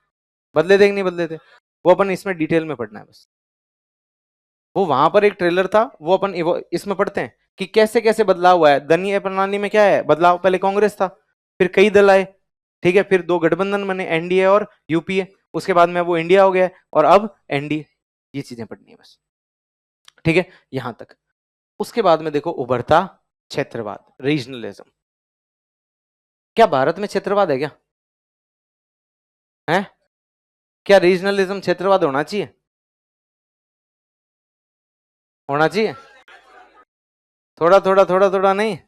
बदले थे कि नहीं बदले थे, वो अपन इसमें डिटेल में पढ़ना है बस। वो वहां पर एक ट्रेलर था, वो अपन इसमें पढ़ते हैं कि कैसे कैसे बदलाव हुआ है। दलीय प्रणाली में क्या है बदलाव, पहले कांग्रेस था, फिर कई दल आए, ठीक है, फिर 2 गठबंधन बने, एनडीए और यूपीए, उसके बाद में वो इंडिया हो गया और अब एनडीए, ये चीजें पढ़नी है बस, ठीक है यहां तक। उसके बाद में देखो उभरता क्षेत्रवाद, रीजनलिज्म, क्या भारत में क्षेत्रवाद है क्या, है क्या रीजनलिज्म क्षेत्रवाद होना चाहिए, होना चाहिए, थोड़ा थोड़ा थोड़ा थोड़ा नहीं,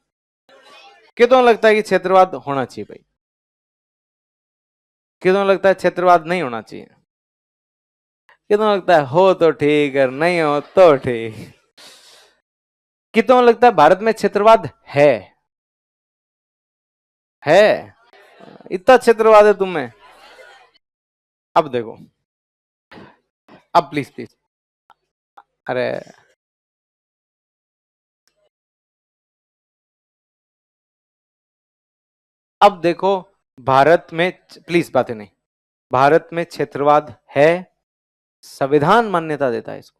क्यों लगता है कि क्षेत्रवाद होना चाहिए भाई, क्यों लगता है क्षेत्रवाद नहीं होना चाहिए, क्यों लगता है हो तो ठीक है नहीं हो तो ठीक, कितनों लगता है भारत में क्षेत्रवाद है इतना क्षेत्रवाद है तुम में। अब देखो, अब प्लीज प्लीज, अरे अब देखो भारत में, प्लीज बातें नहीं, भारत में क्षेत्रवाद है, संविधान मान्यता देता है इसको,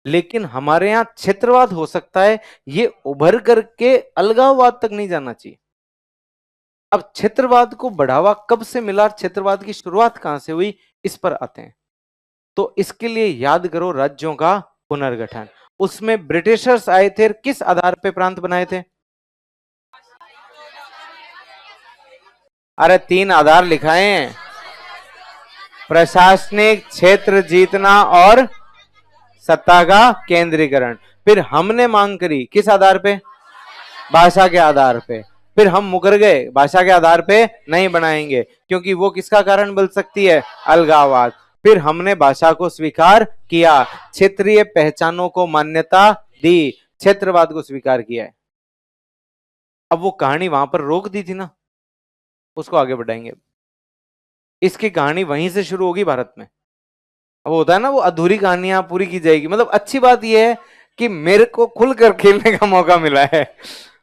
लेकिन हमारे यहां क्षेत्रवाद हो सकता है, ये उभर करके अलगाववाद तक नहीं जाना चाहिए। अब क्षेत्रवाद को बढ़ावा कब से मिला, क्षेत्रवाद की शुरुआत कहां से हुई, इस पर आते हैं। तो इसके लिए याद करो राज्यों का पुनर्गठन, उसमें ब्रिटिशर्स आए थे, किस आधार पे प्रांत बनाए थे, अरे 3 आधार लिखाए हैं, प्रशासनिक क्षेत्र जीतना और सत्ता का केंद्रीकरण। फिर हमने मांग करी किस आधार पे? भाषा के आधार पे। फिर हम मुकर गए, भाषा के आधार पे नहीं बनाएंगे क्योंकि वो किसका कारण बन सकती है? अलगाववाद। फिर हमने भाषा को स्वीकार किया, क्षेत्रीय पहचानों को मान्यता दी, क्षेत्रवाद को स्वीकार किया है। अब वो कहानी वहां पर रोक दी थी ना, उसको आगे बढ़ाएंगे। इसकी कहानी वहीं से शुरू होगी भारत में। अब होता है ना वो अधूरी कहानियां पूरी की जाएगी। मतलब अच्छी बात यह है कि मेरे को खुलकर खेलने का मौका मिला है।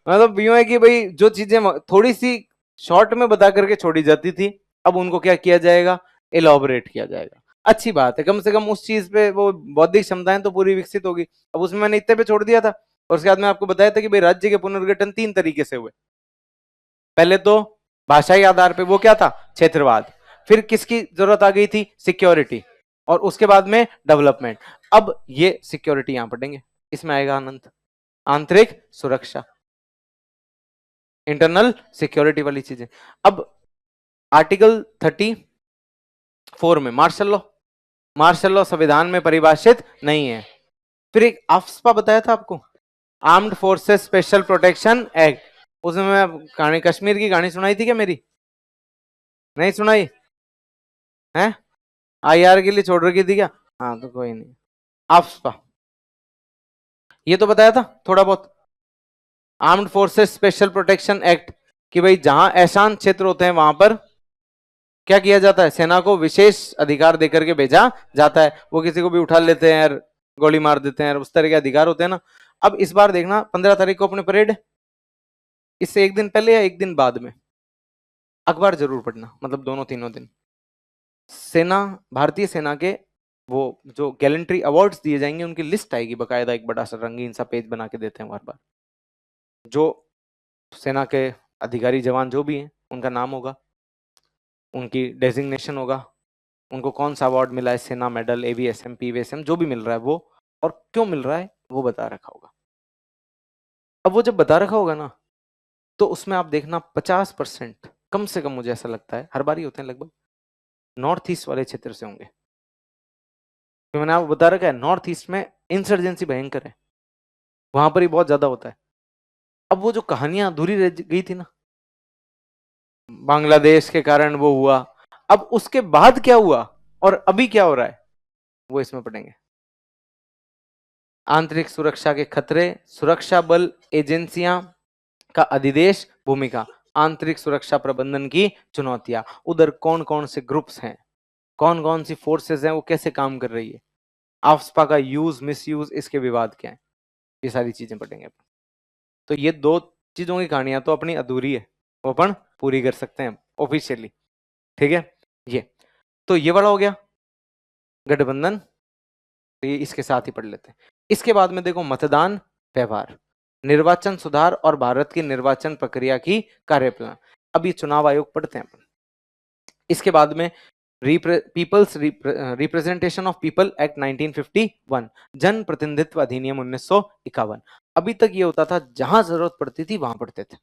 मतलब यूं है कि भाई जो चीजें थोड़ी सी शॉर्ट में बता करके छोड़ी जाती थी, अब उनको क्या किया जाएगा? एलॉबरेट किया जाएगा। अच्छी बात है, कम से कम उस चीज पे वो बौद्धिक क्षमताएं तो पूरी विकसित होगी। अब उसमें मैंने इतने पे छोड़ दिया था और उसके बाद में आपको बताया था कि भाई राज्य के पुनर्गठन 3 तरीके से हुए। पहले तो भाषाई आधार पे, वो क्या था? क्षेत्रवाद। फिर किसकी जरूरत आ गई थी? सिक्योरिटी। और उसके बाद में डेवलपमेंट। अब ये सिक्योरिटी यहां पढ़ेंगे, इसमें आएगा आनंद। आंतरिक सुरक्षा, इंटरनल सिक्योरिटी वाली चीजें। अब आर्टिकल 34 में मार्शल लॉ संविधान में परिभाषित नहीं है। फिर एक आफ्स्पा बताया था आपको, armed forces special protection act. उसमें मैं कहानी, कश्मीर की कहानी सुनाई थी क्या मेरी? नहीं सुनाई है? आईआर के लिए छोड़ रखी थी क्या? हाँ तो कोई नहीं। आफ्स्पा ये तो बताया था थोड़ा बहुत। Armed forces special protection act कि भाई जहां ऐशान क्षेत्र होते हैं वहां पर क्या किया जाता है? सेना को विशेष अधिकार देकर के भेजा जाता है। वो किसी को भी उठा लेते हैं, गोली मार देते हैं, उस तरह के अधिकार होते हैं ना। अब इस बार देखना 15 तारीख को अपने परेड, इससे एक दिन पहले या एक दिन बाद में अखबार जरूर पढ़ना, मतलब दोनों तीनों दिन सेना, भारतीय सेना के वो जो गैलेंट्री अवार्ड्स दिए जाएंगे उनकी लिस्ट आएगी बकायदा, एक बड़ा सा रंगीन सा पेज बना के देते हैं बार बार। जो सेना के अधिकारी जवान जो भी हैं उनका नाम होगा, उनकी डेजिग्नेशन होगा, उनको कौन सा अवार्ड मिला है, सेना मेडल, एवीएसएम, पीवीएसएम, जो भी मिल रहा है वो, और क्यों मिल रहा है वो बता रखा होगा। अब वो जब बता रखा होगा ना, तो उसमें आप देखना 50% कम से कम, मुझे ऐसा लगता है हर बार ही होते हैं लगभग, नॉर्थ ईस्ट वाले क्षेत्र से होंगे। तो मैंने आपको बता रखा है नॉर्थ ईस्ट में इंसर्जेंसी भयंकर है, वहां पर ही बहुत ज्यादा होता है। अब वो जो कहानियां अधूरी रह गई थी ना, बांग्लादेश के कारण वो हुआ, अब उसके बाद क्या हुआ और अभी क्या हो रहा है वो इसमें पढ़ेंगे। आंतरिक सुरक्षा के खतरे, सुरक्षा बल एजेंसियां का अधिदेश भूमिका, आंतरिक सुरक्षा प्रबंधन की चुनौतियां, उधर कौन कौन से ग्रुप्स हैं, कौन कौन सी फोर्सेस हैं, वो कैसे काम कर रही है, आफ्स्पा का यूज मिसयूज, इसके विवाद क्या है, ये सारी चीजें पढ़ेंगे अपन। तो ये 2 चीजों की कहानियां तो अपनी अधूरी है, वो अपन पूरी कर सकते हैं ऑफिशियली। ठीक है, ये तो ये वाला हो गया गठबंधन, तो ये इसके साथ ही पढ़ लेते हैं। इसके बाद में देखो मतदान व्यवहार, निर्वाचन सुधार और भारत की निर्वाचन प्रक्रिया की कार्यप्रणाली। अब ये चुनाव आयोग पढ़ते हैं अपन। इसके बाद में peoples representation of people act 1951, जन प्रतिनिधित्व अधिनियम 1951। अभी तक ये होता था जहां जरूरत पड़ती थी वहां पढ़ते थे,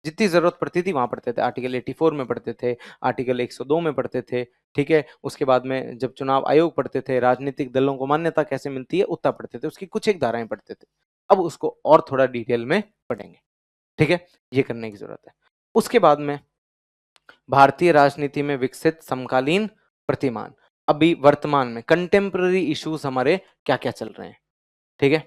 जितनी जरूरत पड़ती थी वहां पढ़ते थे। आर्टिकल 84 में पढ़ते थे, आर्टिकल 102 में पढ़ते थे। ठीक है, उसके बाद में जब चुनाव आयोग पढ़ते थे, राजनीतिक दलों को मान्यता कैसे मिलती है उतना पढ़ते थे, उसकी कुछ एक धाराएं पढ़ते थे। अब उसको और थोड़ा डिटेल में पढ़ेंगे। ठीक है, ये करने की जरूरत है। उसके बाद में भारतीय राजनीति में विकसित समकालीन प्रतिमान, अभी वर्तमान में कंटेम्पररी इश्यूज हमारे क्या क्या चल रहे हैं। ठीक है,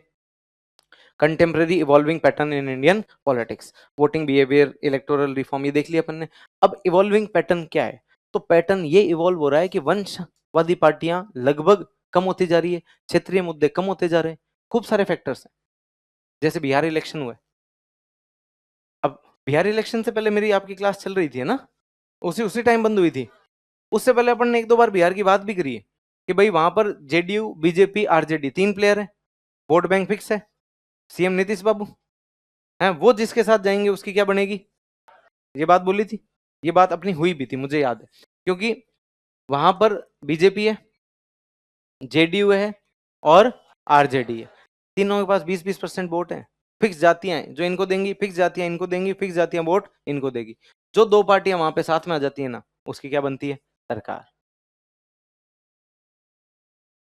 contemporary evolving pattern in Indian politics, voting behaviour, electoral reform, ये देख लिया अपन ने। अब इवॉल्विंग पैटर्न क्या है? तो पैटर्न ये इवॉल्व हो रहा है कि वंशवादी पार्टियां लगभग कम होती जा रही है, क्षेत्रीय मुद्दे कम होते जा रहे हैं, खूब सारे फैक्टर्स हैं। जैसे बिहार इलेक्शन हुए, अब बिहार इलेक्शन से पहले मेरी आपकी क्लास चल रही थी ना, उसी टाइम बंद हुई थी। उससे पहले अपन ने 1-2 बार बिहार की बात भी करी है कि भाई वहां पर जेडीयू, बीजेपी, आरजेडी 3 प्लेयर है, वोट बैंक फिक्स है, सीएम नीतीश बाबू हैं, वो जिसके साथ जाएंगे उसकी क्या बनेगी, ये बात बोली थी। ये बात अपनी हुई भी थी, मुझे याद है, क्योंकि वहां पर बीजेपी है, जेडीयू है और आरजेडी है, तीनों के पास 20-20% वोट है, फिक्स जातियां हैं, जो इनको देंगी फिक्स जातियां इनको देंगी, फिक्स जातियां वोट इनको देगी। जो 2 पार्टियां वहां पे साथ में आ जाती है ना, उसकी क्या बनती है? सरकार।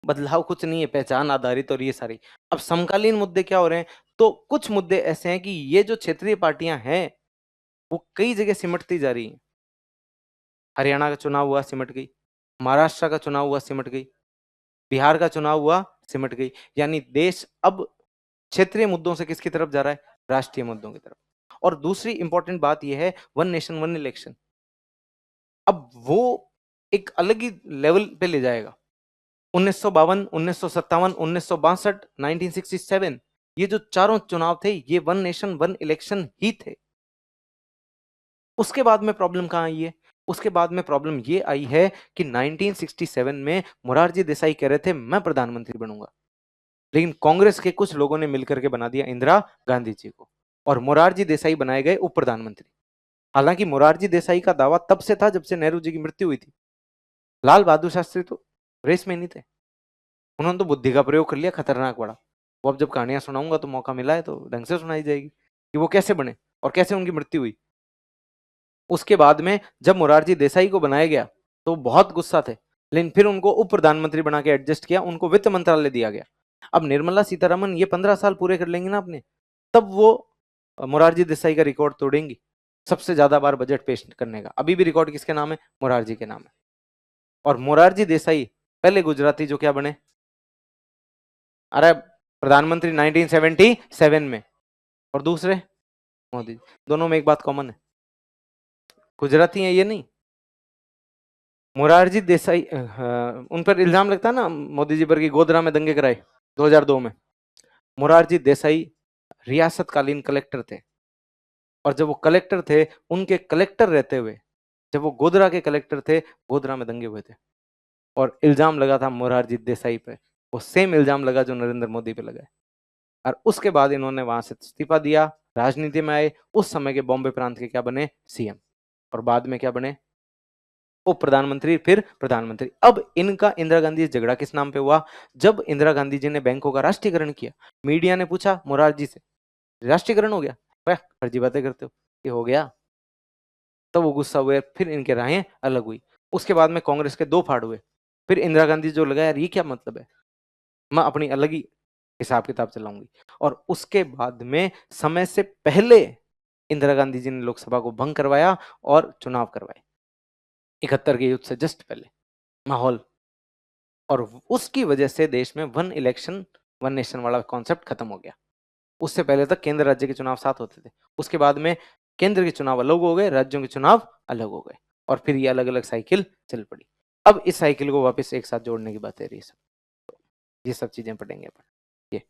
बदलाव कुछ नहीं है, पहचान आधारित और ये सारी। अब समकालीन मुद्दे क्या हो रहे हैं, तो कुछ मुद्दे ऐसे हैं कि ये जो क्षेत्रीय पार्टियां हैं वो कई जगह सिमटती जा रही हैं। हरियाणा का चुनाव हुआ, सिमट गई। महाराष्ट्र का चुनाव हुआ, सिमट गई। बिहार का चुनाव हुआ, सिमट गई। यानी देश अब क्षेत्रीय मुद्दों से किसकी तरफ जा रहा है, राष्ट्रीय मुद्दों की तरफ। और दूसरी इंपॉर्टेंट बात यह है, वन नेशन वन इलेक्शन, अब वो एक अलग ही लेवल पे ले जाएगा। 1952, 1957, 1962, 1967, ये जो चारों चुनाव थे ये वन नेशन वन इलेक्शन ही थे। उसके बाद में प्रॉब्लम कहां आई है, उसके बाद में प्रॉब्लम ये आई है कि 1967 में मोरारजी देसाई कह रहे थे मैं प्रधानमंत्री बनूंगा, लेकिन कांग्रेस के कुछ लोगों ने मिलकर के बना दिया इंदिरा गांधी जी को, और मोरारजी देसाई बनाए गए उप प्रधानमंत्री। हालांकि मोरारजी देसाई का दावा तब से था जब से नेहरू जी की मृत्यु हुई थी। लाल बहादुर शास्त्री तो रेस में नहीं थे, उन्होंने तो बुद्धि का प्रयोग कर लिया खतरनाक बड़ा। वो अब जब कहानियां सुनाऊंगा तो मौका मिला है तो ढंग से सुनाई जाएगी कि वो कैसे बने और कैसे उनकी मृत्यु हुई। उसके बाद में जब मोरारजी देसाई को बनाया गया तो बहुत गुस्सा थे, लेकिन फिर उनको उप प्रधानमंत्री बना के एडजस्ट किया, उनको वित्त मंत्रालय दिया गया। अब निर्मला सीतारमन ये 15 साल पूरे कर लेंगे ना अपने, तब वो मोरारजी देसाई का रिकॉर्ड तोड़ेंगी सबसे ज्यादा बार बजट पेश करने का। अभी भी रिकॉर्ड किसके नाम है, मोरारजी के नाम है। और मोरारजी देसाई पहले गुजराती जो क्या बने, अरे प्रधानमंत्री 1977 में, और दूसरे मोदी। दोनों में एक बात कॉमन है, गुजराती है ये नहीं। मोरारजी देसाई उन पर इल्जाम लगता है ना मोदी जी पर कि गोधरा में दंगे कराए 2002 में। मोरारजी देसाई रियासतकालीन कलेक्टर थे, और जब वो कलेक्टर थे, उनके कलेक्टर रहते हुए जब वो गोधरा के कलेक्टर थे, गोधरा में दंगे हुए थे, और इल्जाम लगा था मोरारजी देसाई पे, वो सेम इल्जाम लगा जो नरेंद्र मोदी पे लगा है। और उसके बाद इन्होंने वहां से इस्तीफा दिया, राजनीति में आए। उस समय के बॉम्बे प्रांत के क्या बने, सीएम, और बाद में क्या बने, उप प्रधानमंत्री, फिर प्रधानमंत्री। अब इनका इंदिरा गांधी से झगड़ा किस नाम पे हुआ, जब इंदिरा गांधी जी ने बैंकों का राष्ट्रीयकरण किया, मीडिया ने पूछा मोरारजी से राष्ट्रीयकरण हो गया, वह फर्जी बातें करते हो, ये हो गया। तब वो गुस्सा हुए, फिर इनके राहें अलग हुई। उसके बाद में कांग्रेस के दो फाड़ हुए, फिर इंदिरा गांधी जो लगा यार ये क्या मतलब है, मैं अपनी अलग ही हिसाब किताब चलाऊंगी। और उसके बाद में समय से पहले इंदिरा गांधी जी ने लोकसभा को भंग करवाया और चुनाव करवाए 71 के युद्ध से जस्ट पहले माहौल। और उसकी वजह से देश में वन इलेक्शन वन नेशन वाला कॉन्सेप्ट खत्म हो गया। उससे पहले तक केंद्र राज्य के चुनाव साथ होते थे, उसके बाद में केंद्र के चुनाव अलग हो गए, राज्यों के चुनाव अलग हो गए, और फिर ये अलग अलग साइकिल चल पड़ी। अब इस साइकिल को वापस एक साथ जोड़ने की बात है रही सब, ये सब चीजें पढ़ेंगे अपन ये।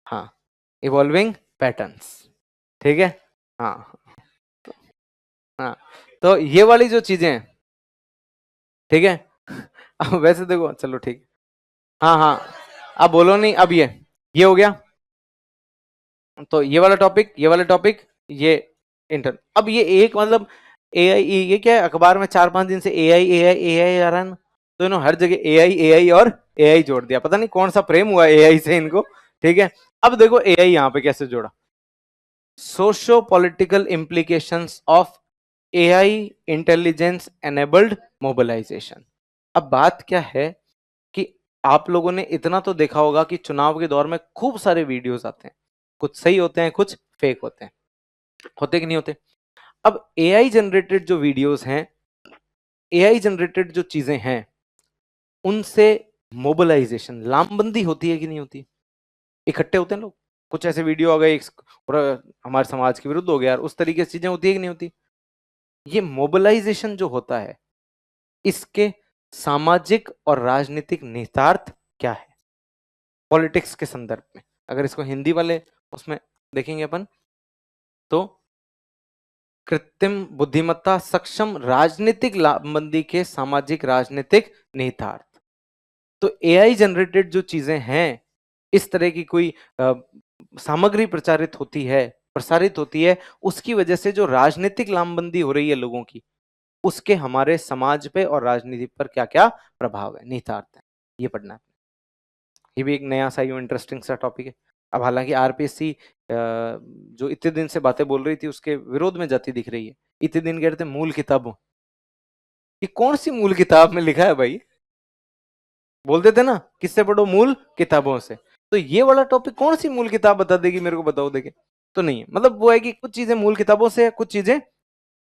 हाँ, इवॉल्विंग पैटर्न्स, ठीक है। हाँ हाँ, तो ये वाली जो चीजें हैं, ठीक है। अब वैसे देखो, चलो ठीक, हाँ हाँ, अब बोलो नहीं, अब ये हो गया। तो ये वाला टॉपिक, ये वाला टॉपिक, ये इंटर। अब ये एक मतलब एआई, ये क्या है, अखबार में 4-5 दिन से एआई एआई एआई आ रहा है ना, तो इन्होंने हर जगह एआई एआई और एआई जोड़ दिया, पता नहीं कौन सा प्रेम हुआ एआई से इनको, ठीक है। अब देखो एआई यहाँ पे कैसे जोड़ा, socio political implications of AI intelligence enabled mobilisation. अब बात क्या है कि आप लोगों ने इतना तो देखा होगा कि चुनाव के दौर में खूब सारे वीडियोस आते हैं, कुछ सही होते हैं, कुछ फेक होते हैं, होते कि नहीं होते। अब एआई जनरेटेड जो वीडियोस हैं, एआई जनरेटेड जो चीजें हैं, उनसे मोबिलाइजेशन, लामबंदी होती है कि नहीं होती, इकट्ठे होते हैं लोग, कुछ ऐसे वीडियो आ गए और हमारे समाज के विरुद्ध हो गया, उस तरीके से चीजें होती है कि नहीं होती। ये मोबिलाइजेशन जो होता है, इसके सामाजिक और राजनीतिक निहितार्थ क्या है पॉलिटिक्स के संदर्भ में। अगर इसको हिंदी वाले उसमें देखेंगे अपन, तो कृत्रिम बुद्धिमत्ता सक्षम राजनीतिक लामबंदी के सामाजिक राजनीतिक निहितार्थ। तो एआई जनरेटेड जो चीजें हैं, इस तरह की कोई सामग्री प्रचारित होती है, प्रसारित होती है, उसकी वजह से जो राजनीतिक लामबंदी हो रही है लोगों की, उसके हमारे समाज पे और राजनीति पर क्या क्या प्रभाव है, निहितार्थ है, ये पढ़ना है। ये भी एक नया सा इंटरेस्टिंग सा टॉपिक है। अब हालांकि आरपीएससी जो इतने दिन से बातें बोल रही थी उसके विरोध में जाती दिख रही है। इतने दिन कह रहे थे मूल किताबों, ये कौन सी मूल किताब में लिखा है भाई, बोलते थे ना, किससे पढ़ो? मूल किताबों से। तो ये वाला टॉपिक कौन सी मूल किताब बता देगी मेरे को, बताओ देखे? तो नहीं है। मतलब वो है कि कुछ चीजें मूल किताबों से है, कुछ चीजें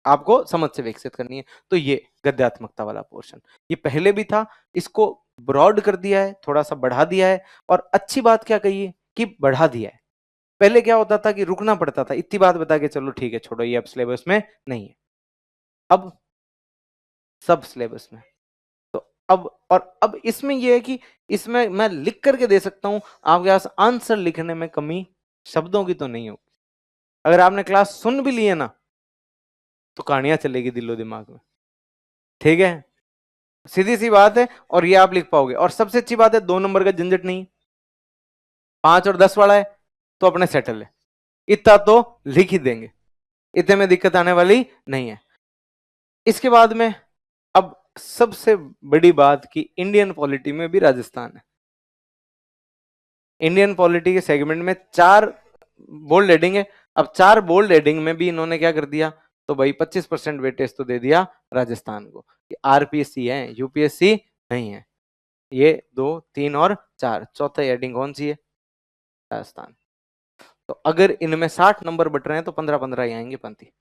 आपको समझ से विकसित करनी है। तो ये गद्यात्मकता वाला पोर्शन ये पहले भी था, इसको ब्रॉड कर दिया है, थोड़ा सा बढ़ा दिया है। और अच्छी बात क्या कही है कि बढ़ा दिया है। पहले क्या होता था कि रुकना पड़ता था, इतनी बात बता के चलो ठीक है छोड़ो, ये अब सिलेबस में नहीं है। अब सब सिलेबस में। तो अब, और अब इसमें यह है कि इसमें मैं लिख करके दे सकता हूं, आपके पास आंसर लिखने में कमी शब्दों की तो नहीं होगी। अगर आपने क्लास सुन भी लिए ना, तो कहानियां चलेगी दिलो दिमाग में। ठीक है, सीधी सी बात है। और ये आप लिख पाओगे। और सबसे अच्छी बात है, 2 नंबर का झंझट नहीं। 5 और 10 वाला है तो अपने सेटल है, इतना तो लिख ही देंगे, इतने में दिक्कत आने वाली नहीं है। इसके बाद में अब सबसे बड़ी बात कि इंडियन पॉलिटी में भी राजस्थान है। इंडियन पॉलिटी के सेगमेंट में 4 बोल्ड हेडिंग है। अब 4 बोल्ड हेडिंग में भी इन्होंने क्या कर दिया, तो भाई 25% वेटेज तो दे दिया राजस्थान को कि आरपीएससी है, यूपीएससी नहीं है। ये 2, 3 और 4, चौथा हेडिंग कौन सी है? राजस्थान। तो अगर इनमें 60 नंबर बट रहे हैं तो 15-15 ही आएंगे पंथी।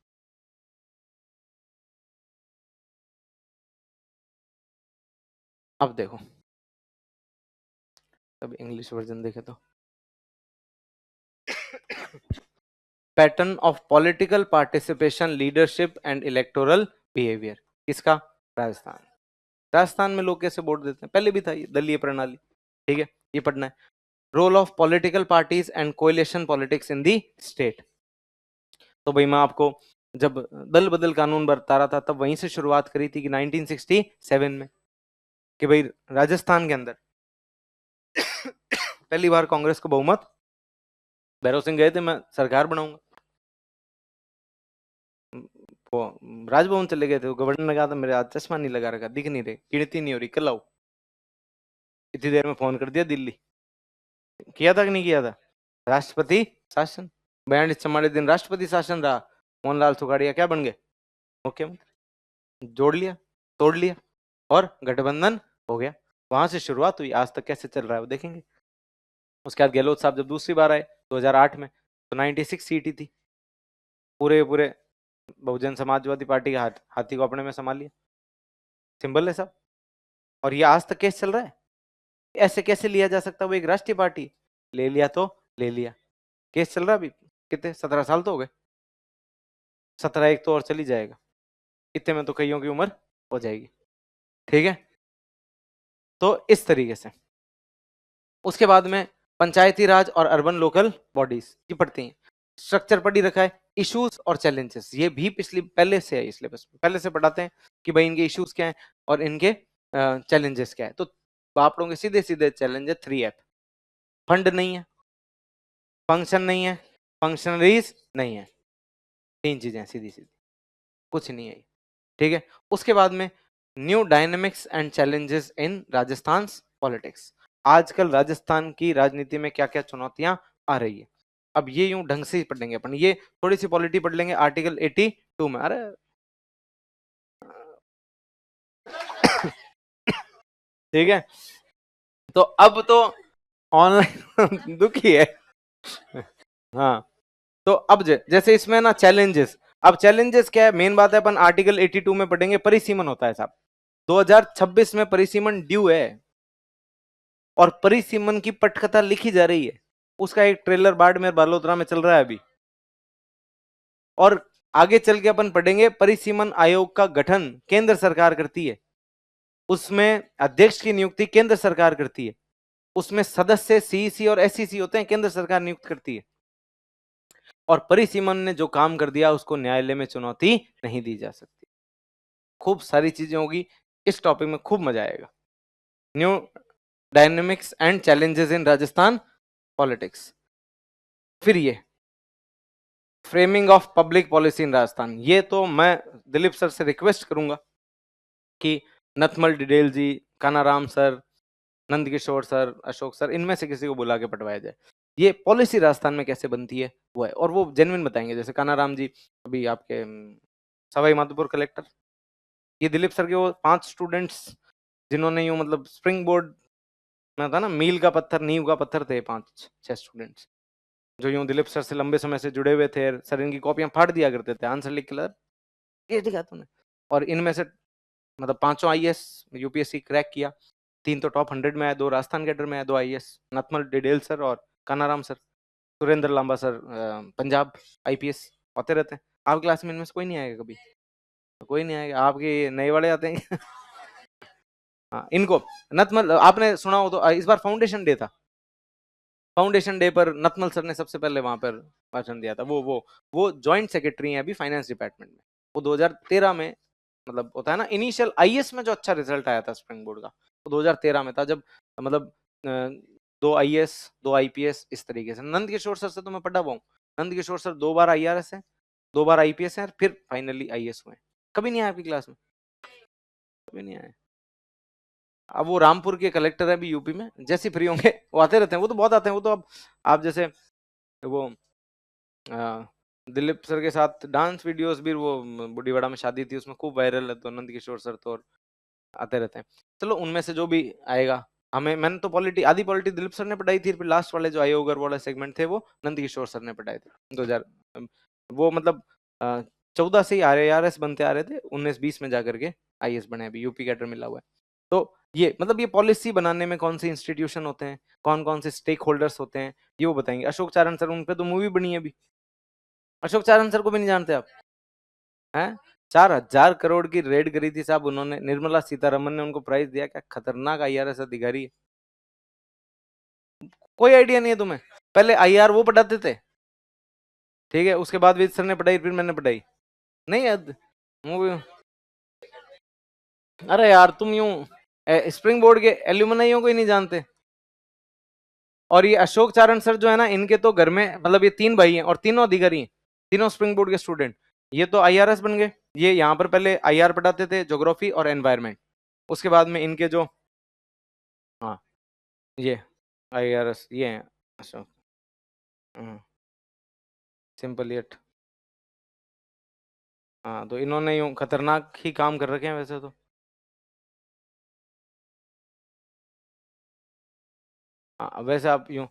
अब देखो, अब इंग्लिश वर्जन देखे तो pattern of political participation, leadership and electoral behaviour. किसका? राजस्थान। राजस्थान में लोग कैसे वोट देते हैं, पहले भी था ये दलीय प्रणाली। ठीक है, ये पढ़ना है। Role of political parties and coalition politics in the state. तो भाई मैं आपको जब दल बदल कानून बता रहा था, तब वहीं से शुरुआत करी थी कि 1967 में, कि भाई राजस्थान के अंदर पहली बार कांग्रेस को बहुमत। भैरव सिंह गए थे, मैं सरकार बनाऊंगा, वो राजभवन चले गए थे, गवर्नर ने कहा था मेरे हाथ चश्मा नहीं लगा रखा, दिख नहीं रहे, गिनती नहीं हो रही, कल आओ। इतनी देर में फोन कर दिया दिल्ली। किया था कि नहीं किया था? राष्ट्रपति शासन। 42 दिन राष्ट्रपति शासन रहा। मोहनलाल सुखाड़िया क्या बन गए? मुख्यमंत्री। जोड़ लिया, तोड़ लिया, और गठबंधन हो गया। वहां से शुरुआत हुई, आज तक कैसे चल रहा है वो देखेंगे। उसके बाद गहलोत साहब जब दूसरी बार आए 2008 में, तो 96 सीट थी। पूरे पूरे बहुजन समाजवादी पार्टी के हाथी को अपने में संभाल लिया। सिंबल है सब। और ये आज तक केस चल रहा है। ऐसे कैसे लिया जा सकता, वो एक राष्ट्रीय पार्टी ले लिया तो ले लिया। केस चल रहा है अभी, कितने 17 साल तो हो गए, 17 एक तो और चली जाएगा, इतने में तो कईयों की उम्र हो जाएगी। ठीक है, तो इस तरीके से उसके बाद में पंचायती राज और अर्बन लोकल बॉडीज की पढ़ती हैं। स्ट्रक्चर पढ़ी रखा है। इश्यूज और चैलेंजेस, ये भी पिछली पहले से है, सिलेबस में पहले से पढ़ाते हैं कि भाई इनके इश्यूज क्या है और इनके चैलेंजेस क्या है। तो आप लोगों के सीधे सीधे चैलेंज है 3F। फंड नहीं है, फंक्शन नहीं है, फंक्शनरीज नहीं है, 3 चीजें सीधी सीधी, कुछ नहीं है। ठीक है, उसके बाद में new dynamics and challenges in Rajasthan politics. आजकल राजस्थान की राजनीति में क्या क्या चुनौतियां आ रही है। अब ये यूं ढंग से ही पढ़ेंगे अपन, ये थोड़ी सी पॉलिटी पढ़ लेंगे आर्टिकल 82 में। अरे ठीक है, तो अब तो ऑनलाइन दुखी है। हाँ, तो अब जैसे इसमें ना चैलेंजेस, अब चैलेंजेस क्या है, मेन बात है अपन आर्टिकल 82 में पढ़ेंगे। परिसीमन होता है साहब, 2026 में परिसीमन ड्यू है, और परिसीमन की पटकथा लिखी जा रही है। उसका एक ट्रेलर बाड़मेर बालोतरा में चल रहा है अभी। और आगे चल के अपन पढ़ेंगे, परिसीमन आयोग का गठन केंद्र सरकार करती है, उसमें अध्यक्ष की नियुक्ति केंद्र सरकार करती है, उसमें सदस्य सीईसी और एसईसी होते हैं, केंद्र सरकार नियुक्त करती है। और परिसीमन ने जो काम कर दिया उसको न्यायालय में चुनौती नहीं दी जा सकती। खूब सारी चीजें होगी इस टॉपिक में, खूब मजा आएगा। New dynamics and challenges in Rajasthan politics. फिर ये framing of public policy in Rajasthan, ये तो मैं दिलीप सर से रिक्वेस्ट करूंगा कि Nathmal Didel ji, Kanaram sir, Nandkishore sir, Ashok sir, इनमें से किसी को बुला के पढ़वाया जाए। ये पॉलिसी राजस्थान में कैसे बनती है वो है, और वो जेन्युइन बताएंगे। जैसे कानाराम जी अभी आपके सवाई माधोपुर कलेक्टर, ये दिलीप सर के वो 5 स्टूडेंट्स जिन्होंने यूं मतलब स्प्रिंग बोर्ड मैं था ना, मील का पत्थर, नींव का पत्थर थे 5-6 स्टूडेंट्स जो यूं दिलीप सर से लंबे समय से जुड़े हुए थे। सर इनकी कॉपियां फाड़ दिया करते थे, आंसर लिख के ये दिखा तूने। और इनमें से मतलब 5 आईएएस यूपीएससी क्रैक किया, 3 तो टॉप 100 में आए, 2 राजस्थान कैडर में आए, 2 आईएएस, नथमल डिडेल सर और Kanaram sir. Surendra Lamba sir Punjab IPS आते रहते हैं। आप क्लास में इनमें से कोई नहीं आएगा कभी? कोई नहीं आएगा, आपके नए वाले आते हैं। हाँ, इनको नथमल आपने सुना हो तो, इस बार फाउंडेशन डे था, फाउंडेशन डे पर नथमल सर ने सबसे पहले वहां पर भाषण दिया था। वो जॉइंट सेक्रेटरी हैं अभी फाइनेंस डिपार्टमेंट में। वो 2013 में, मतलब होता है ना इनिशियल आईएएस में जो अच्छा रिजल्ट आया था स्प्रिंग बोर्ड का, वो 2013 में था, जब मतलब 2 आईएएस 2 आईपीएस इस तरीके से। नंद किशोर सर से तो मैं पढ़ा हुआ हूँ। नंद किशोर सर 2 बार आईआरएस है, 2 बार आईपीएस है, फिर फाइनली आईएएस हुए। कभी नहीं आए आपकी क्लास में? कभी नहीं आए। अब वो रामपुर के कलेक्टर है अभी यूपी में, जैसे फ्री होंगे वो आते रहते हैं। वो तो बहुत आते हैं। वो तो अब आप जैसे वो दिलीप सर के साथ डांस वीडियोस भी, वो बुढ़ीवाड़ा में शादी थी उसमें खूब वायरल है, तो नंद किशोर सर तो और आते रहते हैं। चलो उनमें से जो भी आएगा, हमें, मैंने तो पॉलिटी, आधी पॉलिटी दिलीप सर ने पढ़ाई थी, फिर लास्ट वाले जो आयोग वाले सेगमेंट थे वो नंद किशोर सर ने पढ़ाए थे 2000। वो मतलब 14 से ही आरएआरएस बनते आ रहे थे, 19-20 में जाकर के आईएएस बने, अभी यूपी कैडर मिला हुआ है। तो ये मतलब ये पॉलिसी बनाने में कौन से इंस्टीट्यूशन होते हैं, कौन कौन से स्टेक होल्डर्स होते हैं, ये वो बताएंगे। अशोक चारण सर, उन पे तो मूवी बनी है अभी। अशोक चारण सर को भी नहीं जानते आप? हैं? 4,000 करोड़ की रेड करी थी साहब उन्होंने, निर्मला सीतारमन ने उनको प्राइज दिया। क्या खतरनाक आईआरएस अधिकारी है। कोई आइडिया नहीं है तुम्हें? पहले आईआर वो पढ़ाते थे, ठीक है, उसके बाद विद सर ने पढ़ाई, फिर मैंने पढ़ाई। नहीं याद मूवी? अरे यार तुम यूं स्प्रिंग बोर्ड के एल्यूमनाइयों को ही नहीं जानते। और ये अशोक चारण सर जो है ना, इनके तो घर में मतलब ये 3 भाई हैं और तीनों अधिकारी हैं, तीनों स्प्रिंग बोर्ड के स्टूडेंट। ये तो आईआरएस बन गए। ये यहाँ पर पहले आईआर पढ़ाते थे, ज्योग्राफी और एनवायरमेंट। उसके बाद में इनके जो, हाँ ये आईआरएस ये है अशोक, सिंपल येट। हाँ तो इन्होंने यूं खतरनाक ही काम कर रखे हैं वैसे तो। हाँ वैसे आप यूं,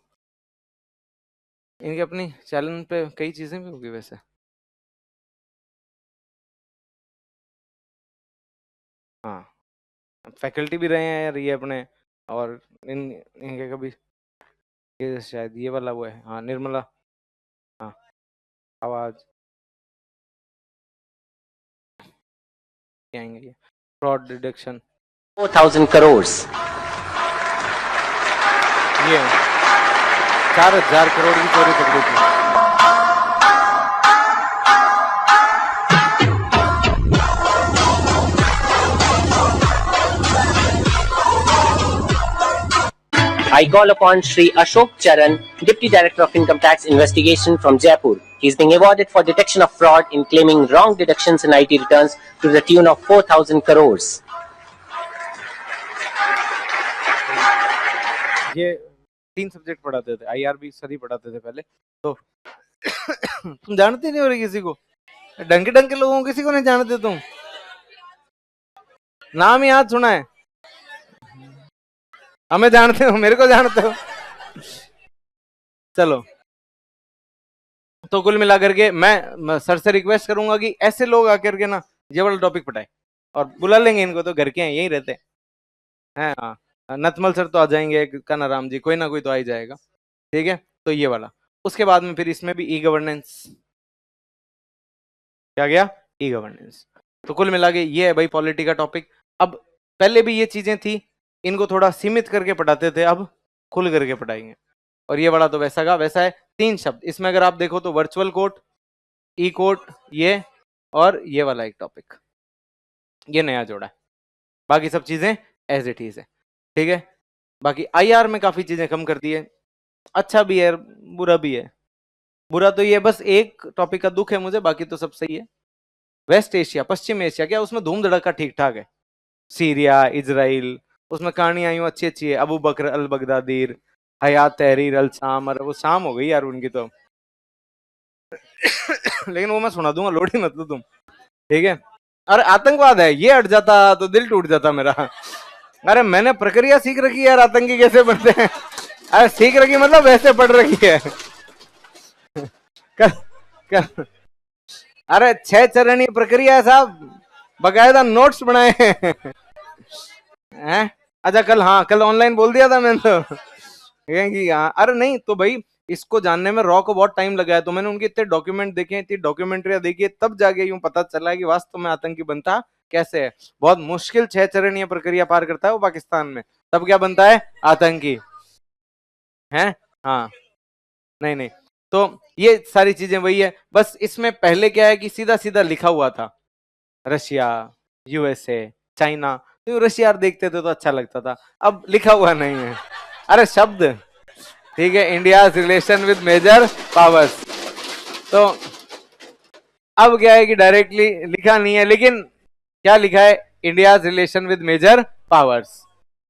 इनके अपनी चैनल पे कई चीजें भी होगी वैसे। हाँ फैकल्टी भी रहे हैं यार ये अपने। और इनके कभी, ये शायद ये वाला वो है, हाँ निर्मला, हाँ आवाज क्या आएंगे ये, फ्रॉड डिटेक्शन 4,000 crores. ये 4,000 करोड़ की चोरी पकड़ी थी। I call upon Shri Ashok Charan, Deputy Director of Income Tax Investigation from Jaipur. He is being awarded for detection of fraud in claiming wrong deductions in IT returns to the tune of 4,000 crores. ये 3 subject पढ़ाते थे, IR भी sir ही पढ़ाते थे पहले तो। तुम जानते नहीं हो रही किसी को? डंके डंके लोगों को किसी को नहीं जानते तुम? नाम ही याद सुना है, हमें जानते हो, मेरे को जानते हो। चलो तो कुल मिलाकर के मैं सर से रिक्वेस्ट करूंगा कि ऐसे लोग आकर के ना ये वाला टॉपिक पढ़ाए, और बुला लेंगे इनको, तो घर के हैं, यही रहते हैं। हाँ नथमल सर तो आ जाएंगे, कानाराम जी, कोई ना कोई तो आ ही जाएगा, ठीक है। तो ये वाला, उसके बाद में फिर इसमें भी ई गवर्नेंस, क्या गया, ई गवर्नेंस। तो कुल मिला के ये है भाई पॉलिटी का टॉपिक। अब पहले भी ये चीजें थी, इनको थोड़ा सीमित करके पढ़ाते थे, अब खुल करके पढ़ाएंगे। और ये वाला तो वैसा का वैसा है। 3 शब्द इसमें अगर आप देखो तो वर्चुअल कोर्ट, ई कोर्ट, ये और ये वाला एक टॉपिक, ये नया जोड़ा है। बाकी सब चीजें एज इट इज है, ठीक है। बाकी आईआर में काफी चीजें कम कर दी है, अच्छा भी है बुरा भी है। बुरा तो ये बस एक टॉपिक का दुख है मुझे, बाकी तो सब सही है। वेस्ट एशिया, पश्चिम एशिया, क्या उसमें धूम धड़का ठीक ठाक है। सीरिया, इजराइल, उसमें कहानियां यूं अच्छी अच्छी है। अबू बकर अल बगदादीर, हयात तहरीर अल शाम, अरे वो शाम हो गई यार उनकी तो। लेकिन वो मैं सुना दूंगा, लोड़ी मत लो तुम, ठीक है। अरे आतंकवाद है, ये हट जाता तो दिल टूट जाता मेरा। अरे मैंने प्रक्रिया सीख रखी है यार, आतंकी कैसे बनते हैं। अरे सीख रखी मतलब वैसे पढ़ रखी है। कल, कल, अरे 6 चरणीय प्रक्रिया है साहब, बकायदा नोट्स बनाए हैं। हैं? अच्छा कल, हाँ कल ऑनलाइन बोल दिया था मैंने तो। कि हाँ, अरे नहीं तो भाई इसको जानने में रॉ को बहुत टाइम लगा है, तो मैंने उनके इतने डॉक्यूमेंट देखे, इतनी डॉक्यूमेंट्रियां देखी, तब जाके यूं पता चला कि वास्तव में आतंकी बनता कैसे है। बहुत मुश्किल 6 चरणीय प्रक्रिया पार करता है वो पाकिस्तान में, तब क्या बनता है आतंकी है। हाँ नहीं नहीं, तो ये सारी चीजें वही है, बस इसमें पहले क्या है कि सीधा सीधा लिखा हुआ था रशिया, यूएसए, चाइना, तो रशिया देखते थे तो अच्छा लगता था, अब लिखा हुआ नहीं है। अरे शब्द ठीक है, India relation with major powers, तो अब क्या है कि डायरेक्टली लिखा नहीं है, लेकिन क्या लिखा है, India relation with major powers,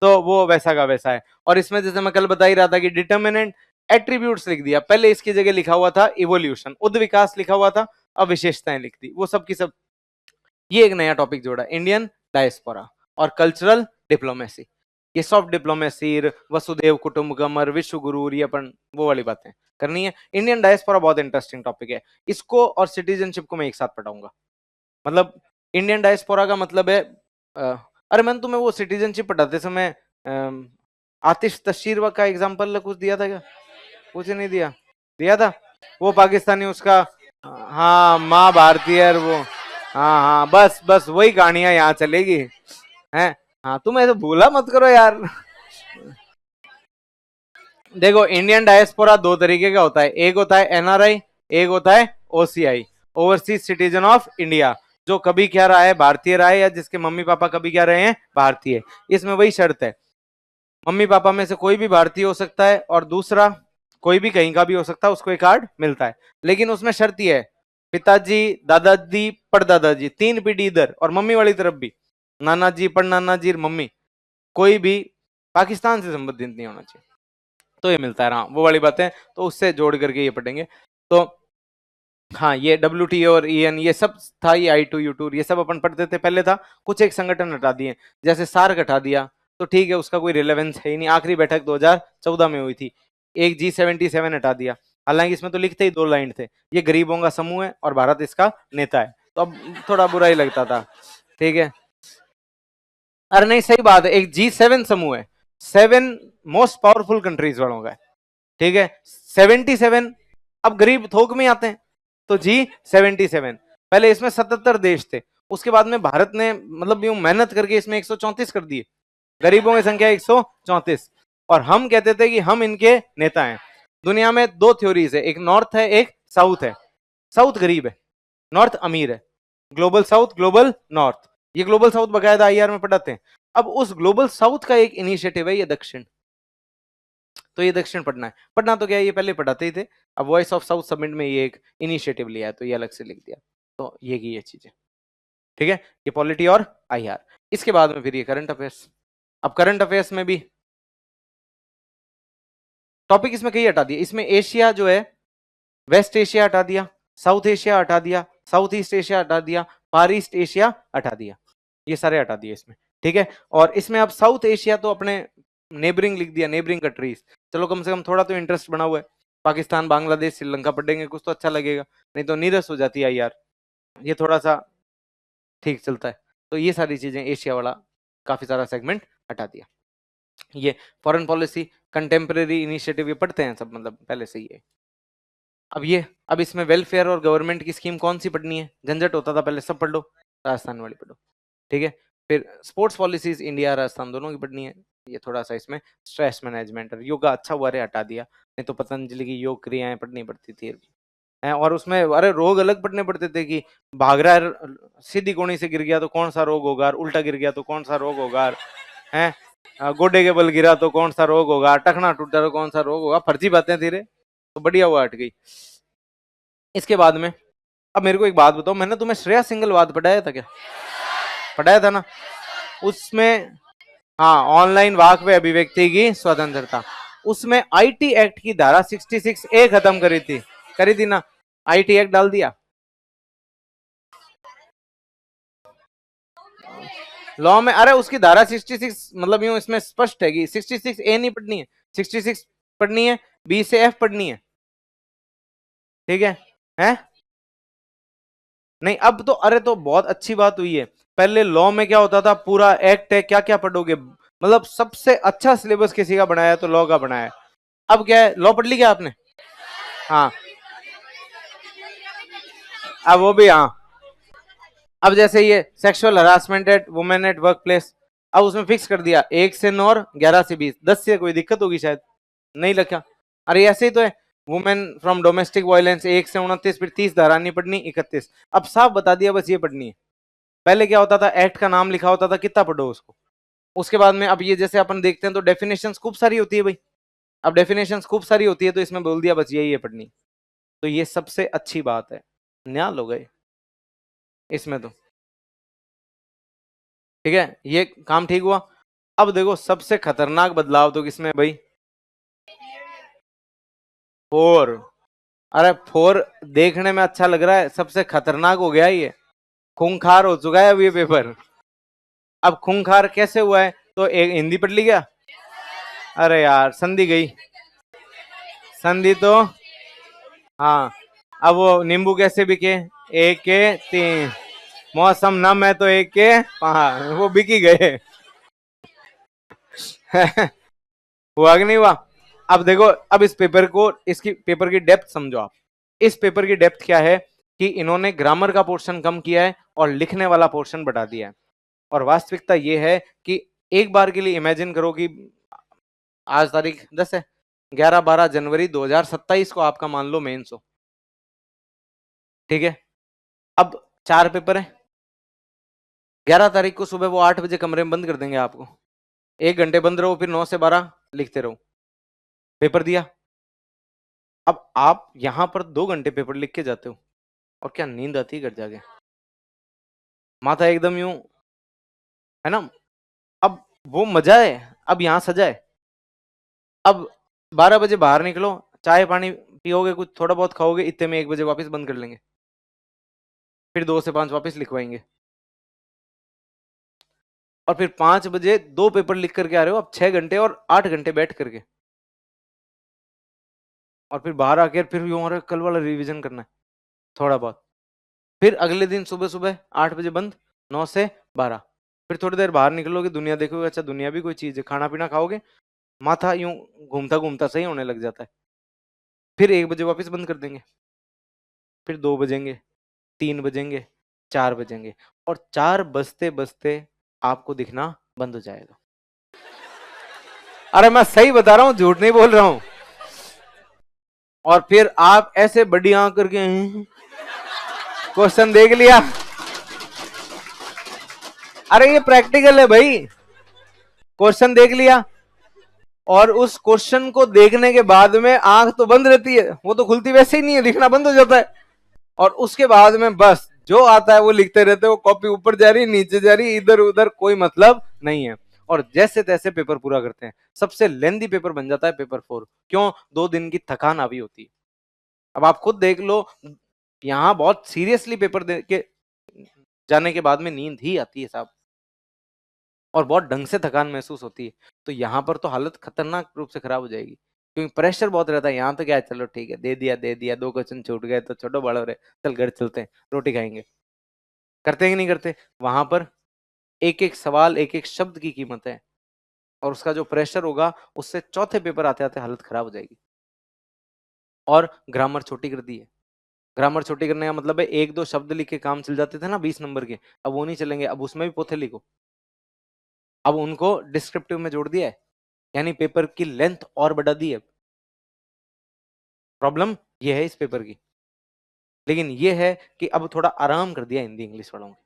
तो वो वैसा का वैसा है। और इसमें जैसे मैं कल बता ही रहा था कि डिटर्मिनेंट एट्रीब्यूट्स लिख दिया, पहले इसकी जगह लिखा हुआ था इवोल्यूशन, उद विकास लिखा हुआ था, अब विशेषताएं लिख दी, वो सब की सब। ये एक नया टॉपिक जोड़ा, इंडियन डायस्पोरा और कल्चरल डिप्लोमेसी। ये सॉफ्ट डिप्लोमेसी, वसुदेव कुटुंबकम और विश्व गुरु, ये अपन वो वाली बातें करनी है। इंडियन डायस्पोरा बहुत इंटरेस्टिंग टॉपिक है, इसको और सिटीजनशिप को मैं एक साथ पढ़ाऊंगा। मतलब इंडियन डायस्पोरा का मतलब है अरे मैंने तुम्हें वो सिटीजनशिप पढ़ाते समय आतिश तशीर का एग्जांपल कुछ दिया था क्या? कुछ नहीं दिया, दिया था वो पाकिस्तानी उसका, हाँ माँ भारतीय और वो, हाँ हाँ बस बस वही कहानियां यहाँ चलेगी हैं। हाँ तुम ऐसे भूला मत करो यार। देखो इंडियन डायस्पोरा दो तरीके का होता है, एक होता है एनआरआई, एक होता है OCI, overseas citizen of India, जो कभी क्या रहा है भारतीय रहा है, या जिसके मम्मी पापा कभी क्या रहे हैं भारतीय। इसमें वही शर्त है, मम्मी पापा में से कोई भी भारतीय हो सकता है और दूसरा कोई भी कहीं का भी हो सकता है, उसको एक कार्ड मिलता है। लेकिन उसमें शर्त यह है, पिताजी दादाजी परदादाजी तीन पीढ़ी इधर और मम्मी वाली तरफ भी, नाना जी परनाना जी मम्मी, कोई भी पाकिस्तान से संबंधित नहीं होना चाहिए, तो ये मिलता है। हाँ वो वाली बातें तो उससे जोड़ करके ये पढ़ेंगे। तो हाँ ये WTO और EN ये सब था, ये I2U2 ये सब अपन पढ़ते थे पहले था, कुछ एक संगठन हटा दिए, जैसे सार्क हटा दिया तो ठीक है, उसका कोई रिलेवेंस है ही नहीं, आखिरी बैठक 2014 में हुई थी। एक G77 हटा दिया, हालांकि इसमें तो लिखते ही 2 लाइन थे, ये गरीबों का समूह है और भारत इसका नेता है, तो अब थोड़ा बुरा ही लगता था। ठीक है, अरे नहीं सही बात है, एक G7 समूह है, 7 मोस्ट पावरफुल कंट्रीज वालों का है। ठीक है 77, अब गरीब थोक में आते हैं, तो G77, पहले इसमें 77 देश थे, उसके बाद में भारत ने मतलब यूं मेहनत करके इसमें 134 कर दिए, गरीबों की संख्या 134, और हम कहते थे कि हम इनके नेता हैं। दुनिया में 2 थ्योरीज है, एक नॉर्थ है एक साउथ है, साउथ गरीब है नॉर्थ अमीर है, ग्लोबल साउथ ग्लोबल नॉर्थ, ये ग्लोबल साउथ बकायदा IR में पढ़ाते हैं। अब उस ग्लोबल साउथ का एक इनिशिएटिव है ये दक्षिण, तो ये दक्षिण पढ़ना है, पढ़ना तो क्या है ये पहले पढ़ाते ही थे, अब वॉइस ऑफ साउथ समिट में ये एक इनिशिएटिव लिया है तो ये अलग से लिख दिया, तो ये की ये चीजें। ठीक है, ये पॉलिटी और IR, इसके बाद में फिर ये करंट अफेयर्स। अब करंट अफेयर्स में भी टॉपिक इसमें कई हटा दिए, इसमें एशिया जो है, वेस्ट एशिया हटा दिया, साउथ एशिया हटा दिया, साउथ ईस्ट एशिया हटा दिया, फार ईस्ट एशिया हटा दिया, ये सारे हटा दिए इसमें। ठीक है, और इसमें अब साउथ एशिया तो अपने नेबरिंग लिख दिया, नेबरिंग कंट्रीज, चलो कम से कम थोड़ा तो इंटरेस्ट बना हुआ है, पाकिस्तान बांग्लादेश श्रीलंका पढ़ेंगे कुछ तो अच्छा लगेगा, नहीं तो नीरस हो जाती है यार, ये थोड़ा सा ठीक चलता है। तो ये सारी चीजें एशिया वाला काफी सारा सेगमेंट हटा दिया। ये फॉरेन पॉलिसी कंटेम्प्रेरी इनिशिएटिव ये पढ़ते हैं सब, मतलब पहले से ही है। अब ये, अब इसमें वेलफेयर और गवर्नमेंट की स्कीम कौन सी पढ़नी है, झंझट होता था पहले, सब पढ़ लो, राजस्थान वाली पढ़ो। ठीक है, फिर स्पोर्ट्स पॉलिसीज इंडिया राजस्थान दोनों की पढ़नी है, ये थोड़ा सा इसमें स्ट्रेस मैनेजमेंट और योगा अच्छा हुआ रे हटा दिया, नहीं तो पतंजलि की योग क्रियाएं पढ़नी पड़ती थी और उसमें अरे रोग अलग पढ़ने पड़ते थे कि भाग रहा है सीधी कोणी से गिर गया तो कौन सा रोग होगा, उल्टा गिर गया तो कौन सा रोग होगा है, गोडे के बल गिरा तो कौन सा रोग होगा, टखना टूटा तो कौन सा रोग होगा, फर्जी बातें थी रे, तो बढ़िया हुआ हट गई। इसके बाद में अब मेरे को एक बात बताओ, मैंने तुम्हें श्रेया सिंगलवाद पढ़ाया था क्या? पढ़ाया था ना, उसमें हाँ ऑनलाइन वाक व अभिव्यक्ति की स्वतंत्रता, उसमें IT एक्ट की धारा 66A खत्म करी थी ना, IT एक्ट डाल दिया, लॉ में अरे उसकी धारा 66 मतलब यूं इसमें स्पष्ट है कि 66 ए नहीं पढ़नी है, 66 पढ़नी है, बी से एफ पढ़नी है, ठीक है? हैं? नहीं अब तो अरे तो बहुत अच्छी बात हुई है। पहले लॉ में क्या होता था, पूरा एक्ट है, क्या क्या पढ़ोगे, मतलब सबसे अच्छा सिलेबस किसी का बनाया तो लॉ का बनाया है। अब क्या है, लॉ पढ़ ली क्या आपने? हाँ, अब वो भी हाँ। अब जैसे ये sexual harassment eight women at work place, अब उसमें फिक्स कर दिया 1 से 9 और 11 से 20, 10 से कोई दिक्कत होगी शायद नहीं लगा। अरे ऐसे ही तो है, वुमेन फ्रॉम डोमेस्टिक वायलेंस 1 से 29, फिर 30 धारा नहीं पढ़नी, 31। अब साफ बता दिया बस ये पढ़नी है। पहले क्या होता था, एक्ट का नाम लिखा होता था, कितना पढ़ो उसको। उसके बाद में अब ये जैसे अपन देखते हैं तो डेफिनेशंस खूब सारी होती है भाई। अब डेफिनेशंस खूब सारी होती है तो इसमें बोल दिया बस यही है पढ़नी। तो ये सबसे अच्छी बात है, न्याल हो गए इसमें तो, ठीक है, ये काम ठीक हुआ। अब देखो सबसे खतरनाक बदलाव तो किसमें है भाई? 4। अरे 4 देखने में अच्छा लग रहा है, सबसे खतरनाक हो गया ये, खूंखार हो चुका है अब ये पेपर। अब खूंखार कैसे हुआ है, तो एक हिंदी पढ़ ली क्या? अरे यार संधि गई, संधि तो हाँ। अब वो नींबू कैसे बिके? 1 के 3, मौसम नम है तो 1 के 5, वो बिक ही गए। हुआ कि नहीं हुआ? अब देखो, अब इस पेपर को, इसकी पेपर की डेप्थ समझो आप। इस पेपर की डेप्थ क्या है कि इन्होंने ग्रामर का पोर्शन कम किया है और लिखने वाला पोर्शन बढ़ा दिया है। और वास्तविकता यह है कि एक बार के लिए इमेजिन करो कि आज तारीख 10 है, 11-12 जनवरी 2027 को आपका मान लो मेंस हो, ठीक है? अब 4 पेपर है, 11 तारीख को सुबह वो 8 बजे कमरे में बंद कर देंगे आपको, 1 घंटे बंद रहो, फिर 9 से 12 लिखते रहो, पेपर दिया। अब आप यहां पर 2 घंटे पेपर लिख के जाते हो और क्या नींद आती है घर जाके, माथा एकदम यूं, है ना? अब वो मजा है, अब यहां सजा है। अब 12 बजे बाहर निकलो, चाय पानी पियोगे, कुछ थोड़ा बहुत खाओगे, इतने में 1 बजे वापस बंद कर लेंगे, फिर 2 से 5 वापस लिखवाएंगे, और फिर 5 बजे 2 पेपर लिख करके आ रहे हो अब 6 घंटे और 8 घंटे बैठ करके, और फिर बाहर आकर फिर यूं हो रहा है कल वाला रिवीजन करना है थोड़ा बहुत, फिर अगले दिन सुबह सुबह 8 बजे बंद, 9 से 12, फिर थोड़ी देर बाहर निकलोगे, दुनिया देखोगे, अच्छा दुनिया भी कोई चीज है, खाना पीना खाओगे, माथा यूं घूमता घूमता सही होने लग जाता है, फिर 1 बजे वापस बंद कर देंगे, फिर 2 बजेंगे, 3 बजेंगे, 4 बजेंगे, और 4 बजते बजते आपको दिखना बंद हो जाएगा। अरे मैं सही बता रहा हूं, झूठ नहीं बोल रहा हूं। और फिर आप ऐसे बड़ी आंख करके क्वेश्चन देख लिया, अरे ये प्रैक्टिकल है भाई, क्वेश्चन देख लिया, और उस क्वेश्चन को देखने के बाद में आंख तो बंद रहती है, वो तो खुलती वैसे ही नहीं है, दिखना बंद हो जाता है, और उसके बाद में बस जो आता है वो लिखते रहते हो, कॉपी ऊपर जा रही नीचे जा रही, इधर उधर कोई मतलब नहीं है, और जैसे तैसे पेपर पूरा करते हैं। सबसे लेंदी पेपर बन जाता है पेपर 4, क्यों? 2 दिन की थकान आवी होती है। अब आप खुद देख लो, यहां बहुत सीरियसली पेपर दे के जाने के बाद में नींद ही आती है साहब, और बहुत ढंग से थकान महसूस होती है। तो यहाँ पर तो हालत खतरनाक रूप से खराब हो जाएगी, क्योंकि प्रेशर बहुत रहता है। यहाँ तो क्या है, चलो ठीक है, दे दिया 2 क्वेश्चन छूट गए तो छोटो बड़ो रे, चल घर चलते हैं, रोटी खाएंगे, करते हैं कि नहीं करते? वहां पर एक एक सवाल, एक एक शब्द की कीमत है, और उसका जो प्रेशर होगा उससे चौथे पेपर आते आते हालत खराब हो जाएगी। और ग्रामर छोटी कर दी है, ग्रामर छोटी करने का मतलब है 1-2 शब्द लिख के काम चल जाते थे ना 20 नंबर के, अब वो नहीं चलेंगे, अब उसमें भी पोथे लिखो, अब उनको डिस्क्रिप्टिव में जोड़ दिया है, यानी पेपर की लेंथ और बढ़ा दी है। प्रॉब्लम ये है इस पेपर की, लेकिन ये है कि अब थोड़ा आराम कर दिया हिंदी इंग्लिश वालों को।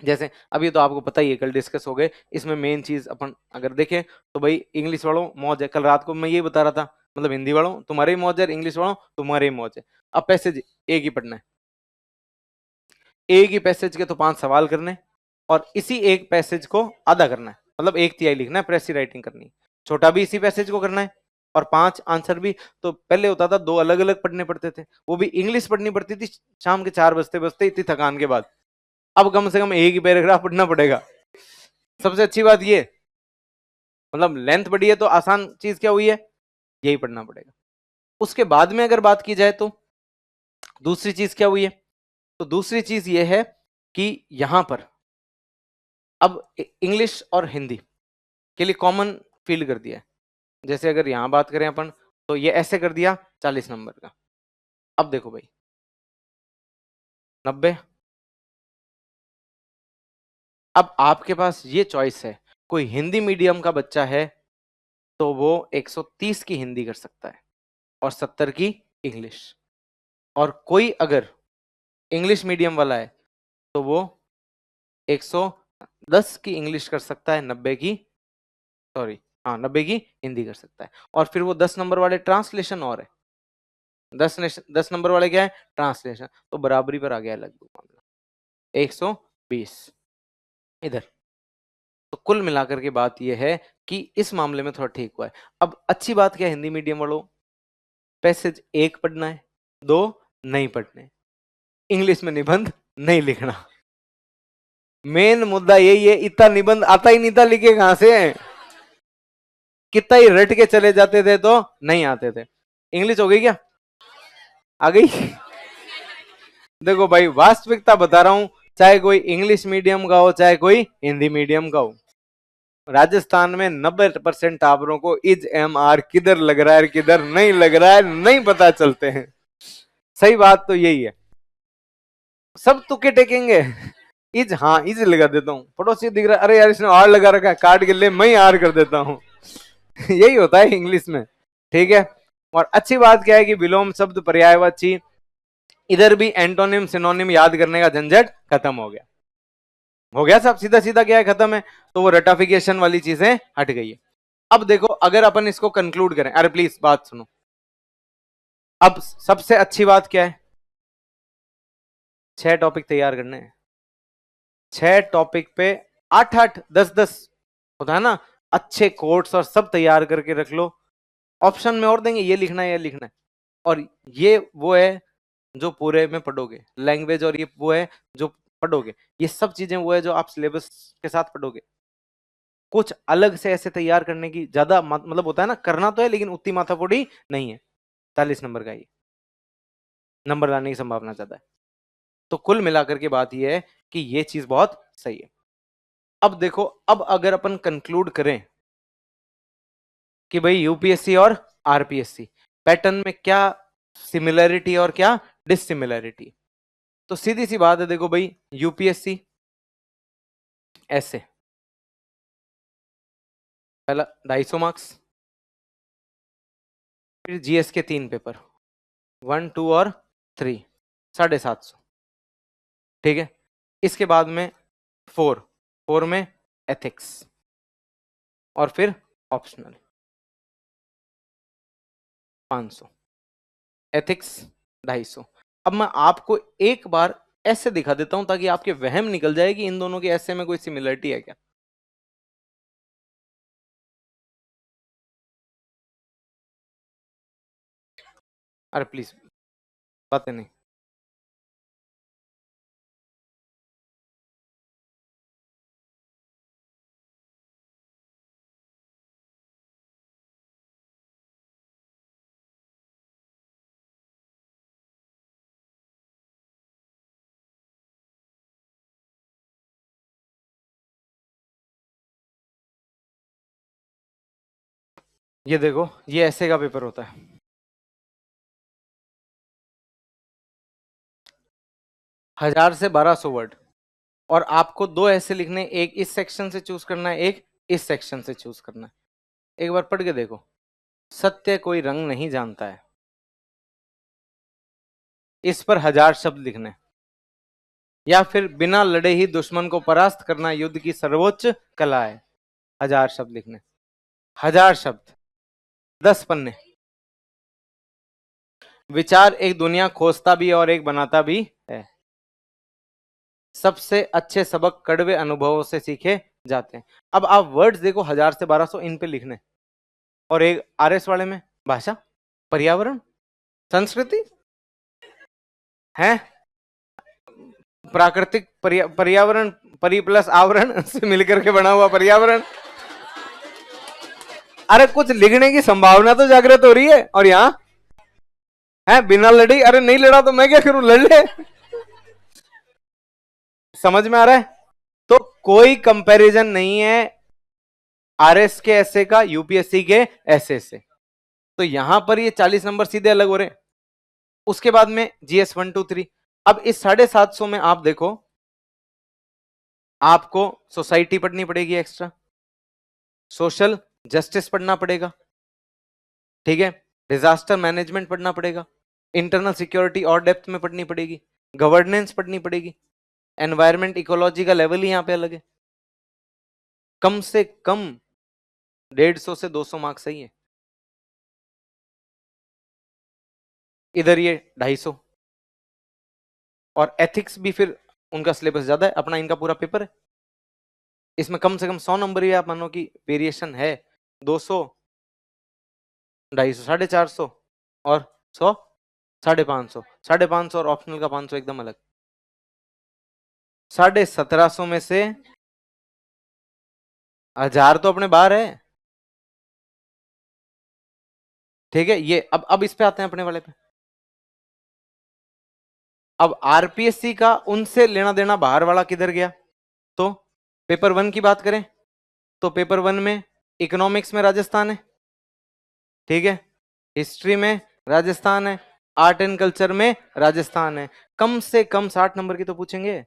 जैसे अभी तो आपको पता ही है, कल डिस्कस हो गए, इसमें मेन चीज अपन अगर देखें तो भाई इंग्लिश वालों मौज है, कल रात को मैं ये बता रहा था, मतलब हिंदी वालों तुम्हारे ही मौज है, इंग्लिश वालों तुम्हारे ही मौज है। अब पैसेज एक ही पढ़ना है, एक ही पैसेज के तो 5 सवाल करने, और इसी एक पैसेज को आधा करना है, मतलब 1/3 लिखना है, प्रेसी राइटिंग करनी है, छोटा भी इसी पैसेज को करना है, और 5 आंसर भी। तो पहले होता था 2 अलग अलग पढ़ने पड़ते थे, वो भी इंग्लिश पढ़नी पड़ती थी शाम के 4 बजते बजते इतनी थकान के बाद। अब कम से कम एक ही पैराग्राफ पढ़ना पड़ेगा, सबसे अच्छी बात ये, मतलब लेंथ बढ़ी है तो आसान चीज क्या हुई है, यही पढ़ना पड़ेगा। उसके बाद में अगर बात की जाए तो दूसरी चीज क्या हुई है, तो दूसरी चीज ये है कि यहां पर अब इंग्लिश और हिंदी के लिए कॉमन फील्ड कर दिया है। जैसे अगर यहां बात करें अपन तो ये ऐसे कर दिया 40 नंबर का। अब देखो भाई 90, अब आपके पास ये चॉइस है, कोई हिंदी मीडियम का बच्चा है तो वो 130 की हिंदी कर सकता है और 70 की इंग्लिश, और कोई अगर इंग्लिश मीडियम वाला है तो वो 110 की इंग्लिश कर सकता है, 90 की, सॉरी हाँ 90 की हिंदी कर सकता है। और फिर वो 10 नंबर वाले ट्रांसलेशन और है, 10 नंबर वाले क्या है, ट्रांसलेशन, तो बराबरी पर आ गया लगभग मामला 120 इधर। तो कुल मिलाकर के बात यह है कि इस मामले में थोड़ा ठीक हुआ है। अब अच्छी बात क्या है हिंदी मीडियम वालों, पैसेज 1 पढ़ना है, 2 नहीं पढ़ने, इंग्लिश में निबंध नहीं लिखना। मेन मुद्दा यही है, इतना निबंध आता ही नहीं था, लिखे कहां से, कितना ही रट के चले जाते थे तो नहीं आते थे। इंग्लिश हो गई क्या, आ गई? देखो भाई वास्तविकता बता रहा हूं, चाहे कोई इंग्लिश मीडियम का हो चाहे कोई हिंदी मीडियम का हो, राजस्थान में 90% टावरों को इज एम आर किधर लग रहा है किधर नहीं लग रहा है नहीं पता चलते हैं। सही बात तो यही है, सब तुक्के टेकेंगे, इज हाँ इज लगा देता हूँ, पड़ोसी दिख रहा है अरे यार इसने आर लगा रखा है, काट के ले मैं ही आर कर देता हूँ। यही होता है इंग्लिश में, ठीक है। और अच्छी बात क्या है कि विलोम शब्द पर्यायवाची, इधर भी एंटोनिम सिनोनिम याद करने का झंझट खत्म हो गया सब, सीधा सीधा क्या है खत्म है, तो वो रटाफिकेशन वाली चीजें हट गई है। अब देखो अगर अपन इसको कंक्लूड करें, अरे प्लीज बात सुनो, अब सबसे अच्छी बात क्या है, 6 टॉपिक तैयार करने हैं, 6 टॉपिक पे 8-8 10-10 होता है ना, अच्छे कोट्स और सब तैयार करके रख लो, ऑप्शन में और देंगे ये लिखना है ये लिखना है, और ये वो है जो पूरे में पढ़ोगे लैंग्वेज, और ये वो है जो पढ़ोगे, ये सब चीजें वो है जो आप सिलेबस के साथ पढ़ोगे। कुछ अलग से ऐसे तैयार करने की ज्यादा मतलब होता है ना, करना तो है लेकिन उतनी माथापोड़ी नहीं है। 40 नंबर का ये नंबर लाने की संभावना ज्यादा है। तो कुल मिलाकर के बात यह है कि ये चीज बहुत सही है। अब देखो, अब अगर अपन कंक्लूड करें कि भाई यूपीएससी और आरपीएससी पैटर्न में क्या सिमिलरिटी और क्या डिसिमिलरिटी, तो सीधी सी बात है, देखो भाई यूपीएससी ऐसे पहला 250 मार्क्स, फिर जीएस के 3 पेपर 1 2 और 3 750, ठीक है। इसके बाद में 4 में एथिक्स, और फिर ऑप्शनल 500, एथिक्स 250। अब मैं आपको एक बार ऐसे दिखा देता हूं ताकि आपके वहम निकल जाए कि इन दोनों के ऐसे में कोई सिमिलरिटी है क्या। अरे प्लीज बातें नहीं, ये देखो ये ऐसे का पेपर होता है, 1000 से 1200 वर्ड, और आपको 2 ऐसे लिखने, एक इस सेक्शन से चूज करना है एक इस सेक्शन से चूज करना है। एक बार पढ़ के देखो, सत्य कोई रंग नहीं जानता है, इस पर 1000 शब्द लिखने, या फिर बिना लड़े ही दुश्मन को परास्त करना युद्ध की सर्वोच्च कला है, 1000 शब्द लिखने, 1000 शब्द 10 पन्ने। विचार एक दुनिया खोजता भी और एक बनाता भी है, सबसे अच्छे सबक कड़वे अनुभवों से सीखे जाते हैं। अब आप वर्ड्स देखो 1000 से 1200 इन पे लिखने, और एक आरएस वाले में भाषा, पर्यावरण, संस्कृति है, प्राकृतिक पर्यावरण, परि प्लस आवरण से मिलकर के बना हुआ पर्यावरण। अरे कुछ लिखने की संभावना तो जागृत हो रही है, और यहाँ है बिना लड़ी। अरे नहीं लड़ा तो मैं क्या करूं, लड़ ले। समझ में आ रहा है? तो कोई कंपैरिजन नहीं है आरएस के ऐसे का यूपीएससी के ऐसे से। तो यहां पर ये 40 नंबर सीधे अलग हो रहे हैं। उसके बाद में जीएस 1 2 3। अब इस 750 में आप देखो, आपको सोसाइटी पढ़नी पड़ेगी एक्स्ट्रा, सोशल जस्टिस पढ़ना पड़ेगा, ठीक है, डिजास्टर मैनेजमेंट पढ़ना पड़ेगा, इंटरनल सिक्योरिटी और डेप्थ में पढ़नी पड़ेगी, गवर्नेंस पढ़नी पड़ेगी, एनवायरमेंट इकोलॉजी का लेवल ही यहां पे अलग है। कम से कम 150 से 200 मार्क्स सही है। इधर ये 250, और एथिक्स भी फिर उनका सिलेबस ज्यादा है, अपना इनका पूरा पेपर है। इसमें कम से कम 100 नंबर ही आप मानो कि वेरिएशन है। 200, 250, 450 और 100, 550, 550 और ऑप्शनल का 500 एकदम अलग। 1750 में से 1000 तो अपने बाहर है, ठीक है। ये अब इस पे आते हैं अपने वाले पे। अब आरपीएससी का उनसे लेना देना बाहर वाला किधर गया? तो पेपर 1 की बात करें तो पेपर 1 में इकोनॉमिक्स में राजस्थान है, ठीक है, हिस्ट्री में राजस्थान है, आर्ट एंड कल्चर में राजस्थान है। कम से कम 60 नंबर की तो पूछेंगे।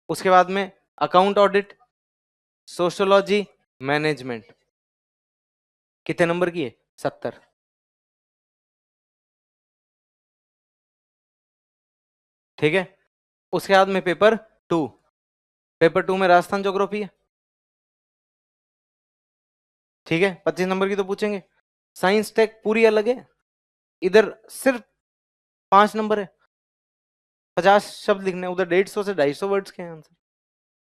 उसके बाद में अकाउंट ऑडिट, सोशियोलॉजी, मैनेजमेंट, कितने नंबर की है? 70। ठीक है। उसके बाद में पेपर 2, पेपर 2 में राजस्थान ज्योग्राफी है, ठीक है, 25 नंबर की तो पूछेंगे। साइंस टेक पूरी अलग है, इधर सिर्फ 5 नंबर है, 50 शब्द लिखने, उधर 150 से 250 वर्ड्स के आंसर,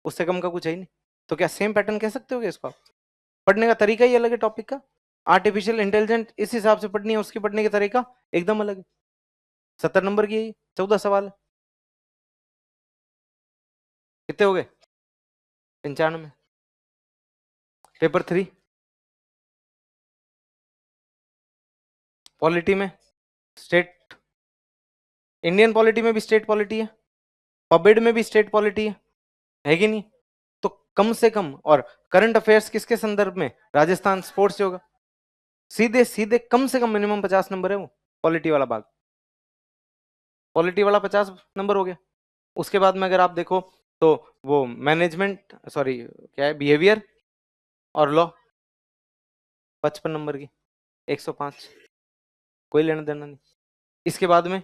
उससे कम का कुछ है ही नहीं। तो क्या सेम पैटर्न कह सकते हो इसको आप? पढ़ने का तरीका ही अलग है टॉपिक का। आर्टिफिशियल इंटेलिजेंट इस हिसाब से पढ़नी है, उसकी पढ़ने का तरीका एकदम अलग है। 70 नंबर की है, 14 सवाल है। कितने हो गए? 95। पेपर 3 पॉलिटी में स्टेट, इंडियन पॉलिटी में भी स्टेट पॉलिटी है, पबिड में भी स्टेट पॉलिटी है कि नहीं? तो कम से कम, और करंट अफेयर्स किसके संदर्भ में? राजस्थान स्पोर्ट्स से होगा। सीधे सीधे कम से कम मिनिमम 50 नंबर है वो पॉलिटी वाला भाग, पॉलिटी वाला 50 नंबर हो गया। उसके बाद में अगर आप देखो तो वो मैनेजमेंट, सॉरी क्या है, बिहेवियर और लॉ, 55 नंबर की, 105, कोई लेना देना नहीं। इसके बाद में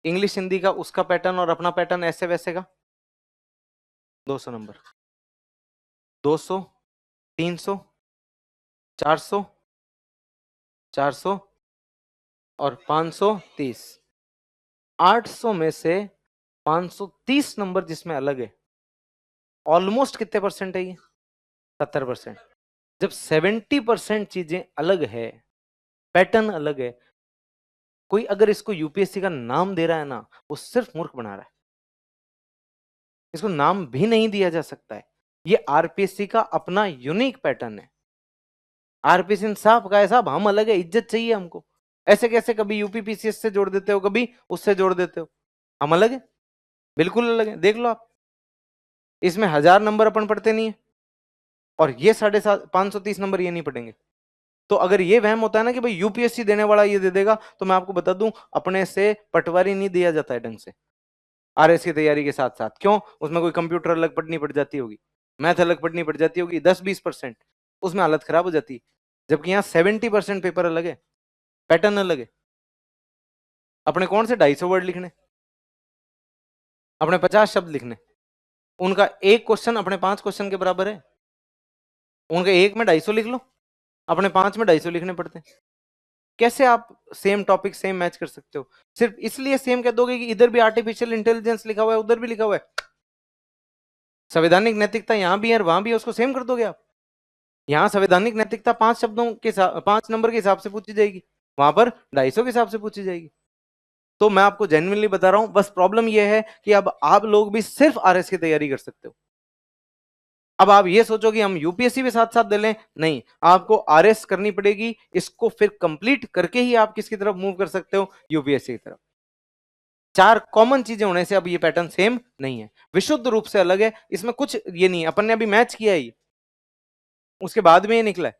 इंग्लिश हिंदी का उसका पैटर्न और अपना पैटर्न ऐसे वैसे का 200 नंबर, 200, 300, 400, 400 और 530। 800 में से 530 नंबर जिसमें अलग है, ऑलमोस्ट कितने परसेंट है ये? 70%। जब 70% चीजें अलग है, पैटर्न अलग है, कोई अगर इसको यूपीएससी का नाम दे रहा है ना, वो सिर्फ मूर्ख बना रहा है। इसको नाम भी नहीं दिया जा सकता है। ये आरपीएससी का अपना यूनिक पैटर्न है। आरपीएससी ने साहब कहा है, साहब हम अलग है, इज्जत चाहिए हमको। ऐसे कैसे कभी यूपीपीसीएस से जोड़ देते हो, कभी उससे जोड़ देते हो। हम अलग है, बिल्कुल अलग है, देख लो आप। इसमें 1000 नंबर अपन पढ़ते नहीं है, और ये 530 नंबर ये नहीं पढ़ेंगे। तो अगर ये वहम होता है ना कि भाई यूपीएससी देने वाला ये दे देगा, तो मैं आपको बता दूं, अपने से पटवारी नहीं दिया जाता है ढंग से आरएस की तैयारी के साथ साथ। क्यों? उसमें कोई कंप्यूटर अलग पढ़नी पड़ जाती होगी, मैथ अलग पढ़नी पड़ जाती होगी, 10-20%, उसमें हालत खराब हो जाती है। जबकि यहाँ 70% पेपर अलग है, पैटर्न अलग है। अपने कौन से 250 वर्ड लिखने, अपने 50 शब्द लिखने, उनका एक क्वेश्चन अपने 5 क्वेश्चन के बराबर है। उनके एक में 250 लिख लो, अपने 5 में 250 लिखने पड़ते हैं। कैसे आप सेम टॉपिक सेम मैच कर सकते हो? सिर्फ इसलिए सेम कह दोगे कि इधर भी आर्टिफिशियल इंटेलिजेंस लिखा हुआ है, उधर भी लिखा हुआ है, संवैधानिक नैतिकता यहां भी है और वहां भी है, उसको सेम कर दोगे आप? यहां संवैधानिक नैतिकता 5 शब्दों के 5 नंबर के हिसाब से पूछी जाएगी, वहां पर 250 के हिसाब से पूछी जाएगी। तो मैं आपको जेन्युइनली बता रहा हूं, बस प्रॉब्लम यह है कि अब आप लोग भी सिर्फ आरएस की तैयारी कर सकते हो। अब आप ये सोचो कि हम यूपीएससी भी साथ साथ दे लें, नहीं, आपको आरएस करनी पड़ेगी, इसको फिर कंप्लीट करके ही आप किसकी तरफ मूव कर सकते हो, यूपीएससी की तरफ। 4 कॉमन चीजें होने से अब ये पैटर्न सेम नहीं है, विशुद्ध रूप से अलग है, इसमें कुछ ये नहीं, अपन ने अभी मैच किया ही, उसके बाद में ये निकला है।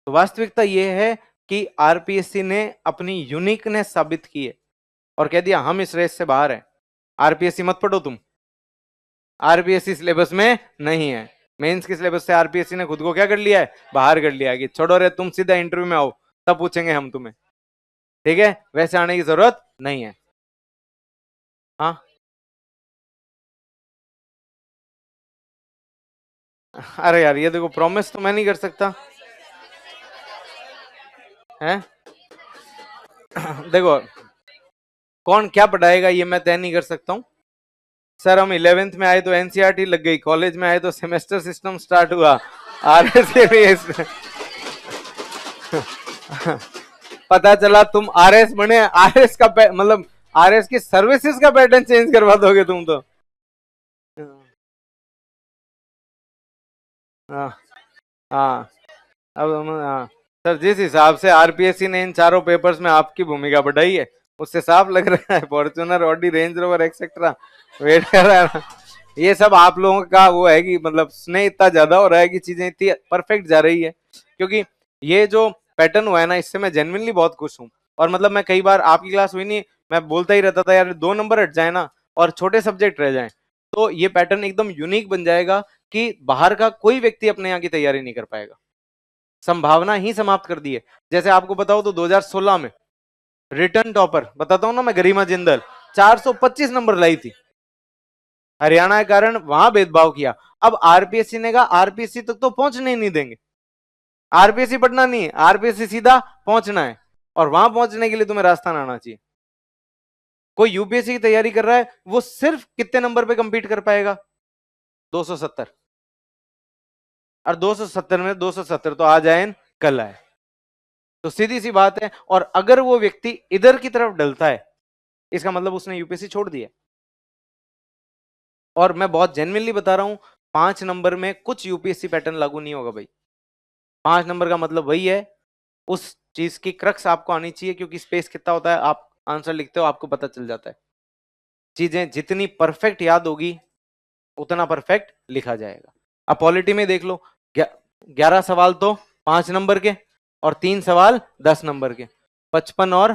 तो वास्तविकता ये है कि आरपीएससी ने अपनी यूनिकनेस साबित की है और कह दिया हम इस रेस से बाहर हैं, आरपीएससी मत पढ़ो तुम, आरपीएससी सिलेबस में नहीं है। मेंस के सिलेबस से आरपीएससी ने खुद को क्या कर लिया है, बाहर कर लिया है कि छोड़ो रे, तुम सीधा इंटरव्यू में आओ, तब पूछेंगे हम तुम्हें, ठीक है, वैसे आने की जरूरत नहीं है। हाँ, अरे यार ये देखो, प्रॉमिस तो मैं नहीं कर सकता है। देखो कौन क्या पढ़ाएगा ये मैं तय नहीं कर सकता हूँ सर। हम 11th में आए तो एनसीईआरटी लग गई, कॉलेज में आए तो सेमेस्टर सिस्टम स्टार्ट हुआ, आरएस के भी पता चला तुम आरएस बने, आरएस का मतलब आरएस की सर्विसेज का पैटर्न चेंज करवा दोगे तुम तो। हाँ हाँ, अब हाँ सर, जिस हिसाब से आरपीएससी ने इन चारों पेपर्स में आपकी भूमिका बढ़ाई है, उससे साफ लग रहा है Fortuner, Audi, Range Rover etcetera wait कर रहा है। ये सब आप लोगों का वो है कि मतलब स्नेह इतना ज्यादा हो रहा है कि चीजें इतनी परफेक्ट जा रही है, क्योंकि ये जो पैटर्न हुआ है ना, इससे मैं जेन्युइनली बहुत खुश हूँ। और मतलब मैं कई बार आपकी क्लास हुई नहीं, मैं बोलता ही रहता था यार 2 नंबर हट जाए ना और छोटे सब्जेक्ट रह जाए तो ये पैटर्न एकदम यूनिक बन जाएगा कि बाहर का कोई व्यक्ति अपने यहाँ की तैयारी नहीं कर पाएगा, संभावना ही समाप्त कर दी है। जैसे आपको बताओ तो 2016 में रिटर्न टॉपर बताता हूं ना मैं, गरिमा जिंदल 425 नंबर लाई थी, हरियाणा के कारण वहां भेदभाव किया। अब आरपीएससी ने कहा आरपीएससी तक तो पहुंचने ही नहीं देंगे, आरपीएससी पढ़ना नहीं है, आरपीएससी सीधा पहुंचना है, और वहां पहुंचने के लिए तुम्हें रास्ता आना चाहिए। कोई यूपीएससी की तैयारी कर रहा है, वो सिर्फ कितने नंबर पे कंपीट कर पाएगा, 270, और 270 में 270 तो आ जाए कल आए, तो सीधी सी बात है। और अगर वो व्यक्ति इधर की तरफ डलता है, इसका मतलब उसने यूपीएससी छोड़ दिया। और मैं बहुत जेन्युइनली बता रहा हूं, 5 नंबर में कुछ यूपीएससी पैटर्न लागू नहीं होगा भाई। 5 नंबर का मतलब वही है, उस चीज की क्रक्स आपको आनी चाहिए, क्योंकि स्पेस कितना होता है, आप आंसर लिखते हो आपको पता चल जाता है। चीजें जितनी परफेक्ट याद होगी उतना परफेक्ट लिखा जाएगा। अब पॉलिटी में देख लो, 11 सवाल तो 5 नंबर के और 3 सवाल 10 नंबर के, 55 और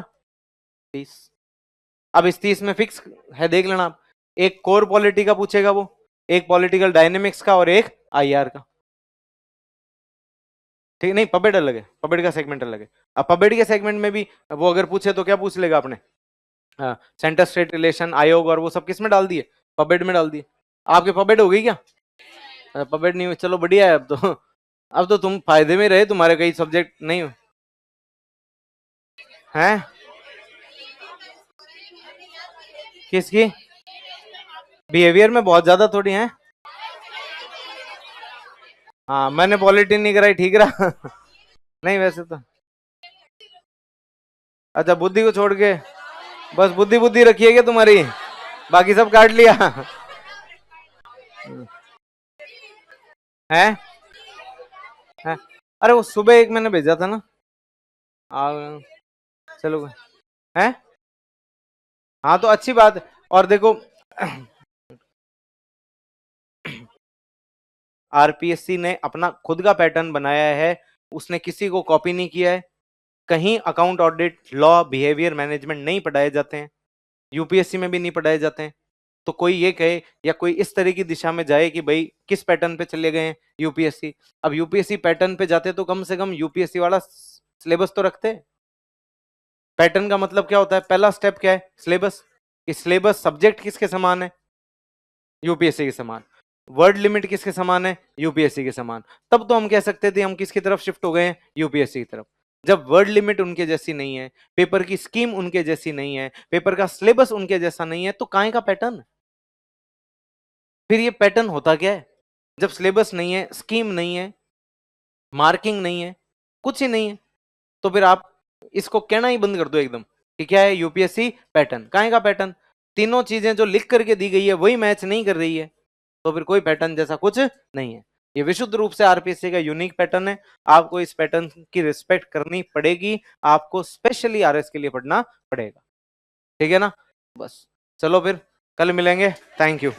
30। अब इस 30 में फिक्स है, देख लेना आप, एक कोर पॉलिटी का पूछेगा वो, एक पॉलिटिकल डायनेमिक्स का और एक आईआर का, ठीक नहीं, पपेट अलग है, पपेट का सेगमेंट अलग है। अब पपेट के सेगमेंट में भी वो अगर पूछे तो क्या पूछ लेगा आपने, सेंटर स्टेट रिलेशन, आयोग और वो सब किस में डाल दिए, पपेट में डाल दिए। आपके पपेट हो गई क्या, पपेट नहीं हुई, चलो बढ़िया है। अब तो अब तो तुम फायदे में रहे, तुम्हारे कई सब्जेक्ट नहीं हैं। किसकी, बिहेवियर में बहुत ज्यादा थोड़ी है। हाँ मैंने पॉलिटी नहीं कराई, ठीक रहा नहीं वैसे तो, अच्छा बुद्धि को छोड़ के, बस बुद्धि बुद्धि रखी है क्या तुम्हारी, बाकी सब काट लिया है, है? अरे वो सुबह एक मैंने भेजा था ना, आ, चलो है, हाँ तो अच्छी बात है। और देखो आरपीएससी ने अपना खुद का पैटर्न बनाया है, उसने किसी को कॉपी नहीं किया है। कहीं account audit, law, behaviour management नहीं पढ़ाए जाते हैं, यूपीएससी में भी नहीं पढ़ाए जाते हैं। तो कोई ये कहे या कोई इस तरह की दिशा में जाए कि भाई किस पैटर्न पे चले गए हैं यूपीएससी, अब यूपीएससी पैटर्न पे जाते तो कम से कम यूपीएससी वाला सिलेबस तो रखते। पैटर्न का मतलब क्या होता है, पहला स्टेप क्या है, सिलेबस। सिलेबस सब्जेक्ट किसके समान है, यूपीएससी के समान। वर्ड लिमिट किसके समान है, यूपीएससी के समान। तब तो हम कह सकते थे हम किसकी तरफ शिफ्ट हो गए हैं, यूपीएससी की तरफ। जब वर्ड लिमिट उनके जैसी नहीं है, पेपर की स्कीम उनके जैसी नहीं है, पेपर का सिलेबस उनके जैसा नहीं है, तो काहे का पैटर्न, फिर ये पैटर्न होता क्या है। जब सिलेबस नहीं है, स्कीम नहीं है, मार्किंग नहीं है, कुछ ही नहीं है, तो फिर आप इसको कहना ही बंद कर दो एकदम, कि क्या है यूपीएससी पैटर्न, काहे का पैटर्न, तीनों चीजें जो लिख करके दी गई है वही मैच नहीं कर रही है, तो फिर कोई पैटर्न जैसा कुछ नहीं है। ये विशुद्ध रूप से आरपीएससी का यूनिक पैटर्न है, आपको इस पैटर्न की रिस्पेक्ट करनी पड़ेगी, आपको स्पेशली आरएस के लिए पढ़ना पड़ेगा, ठीक है ना। बस चलो फिर कल मिलेंगे, थैंक यू।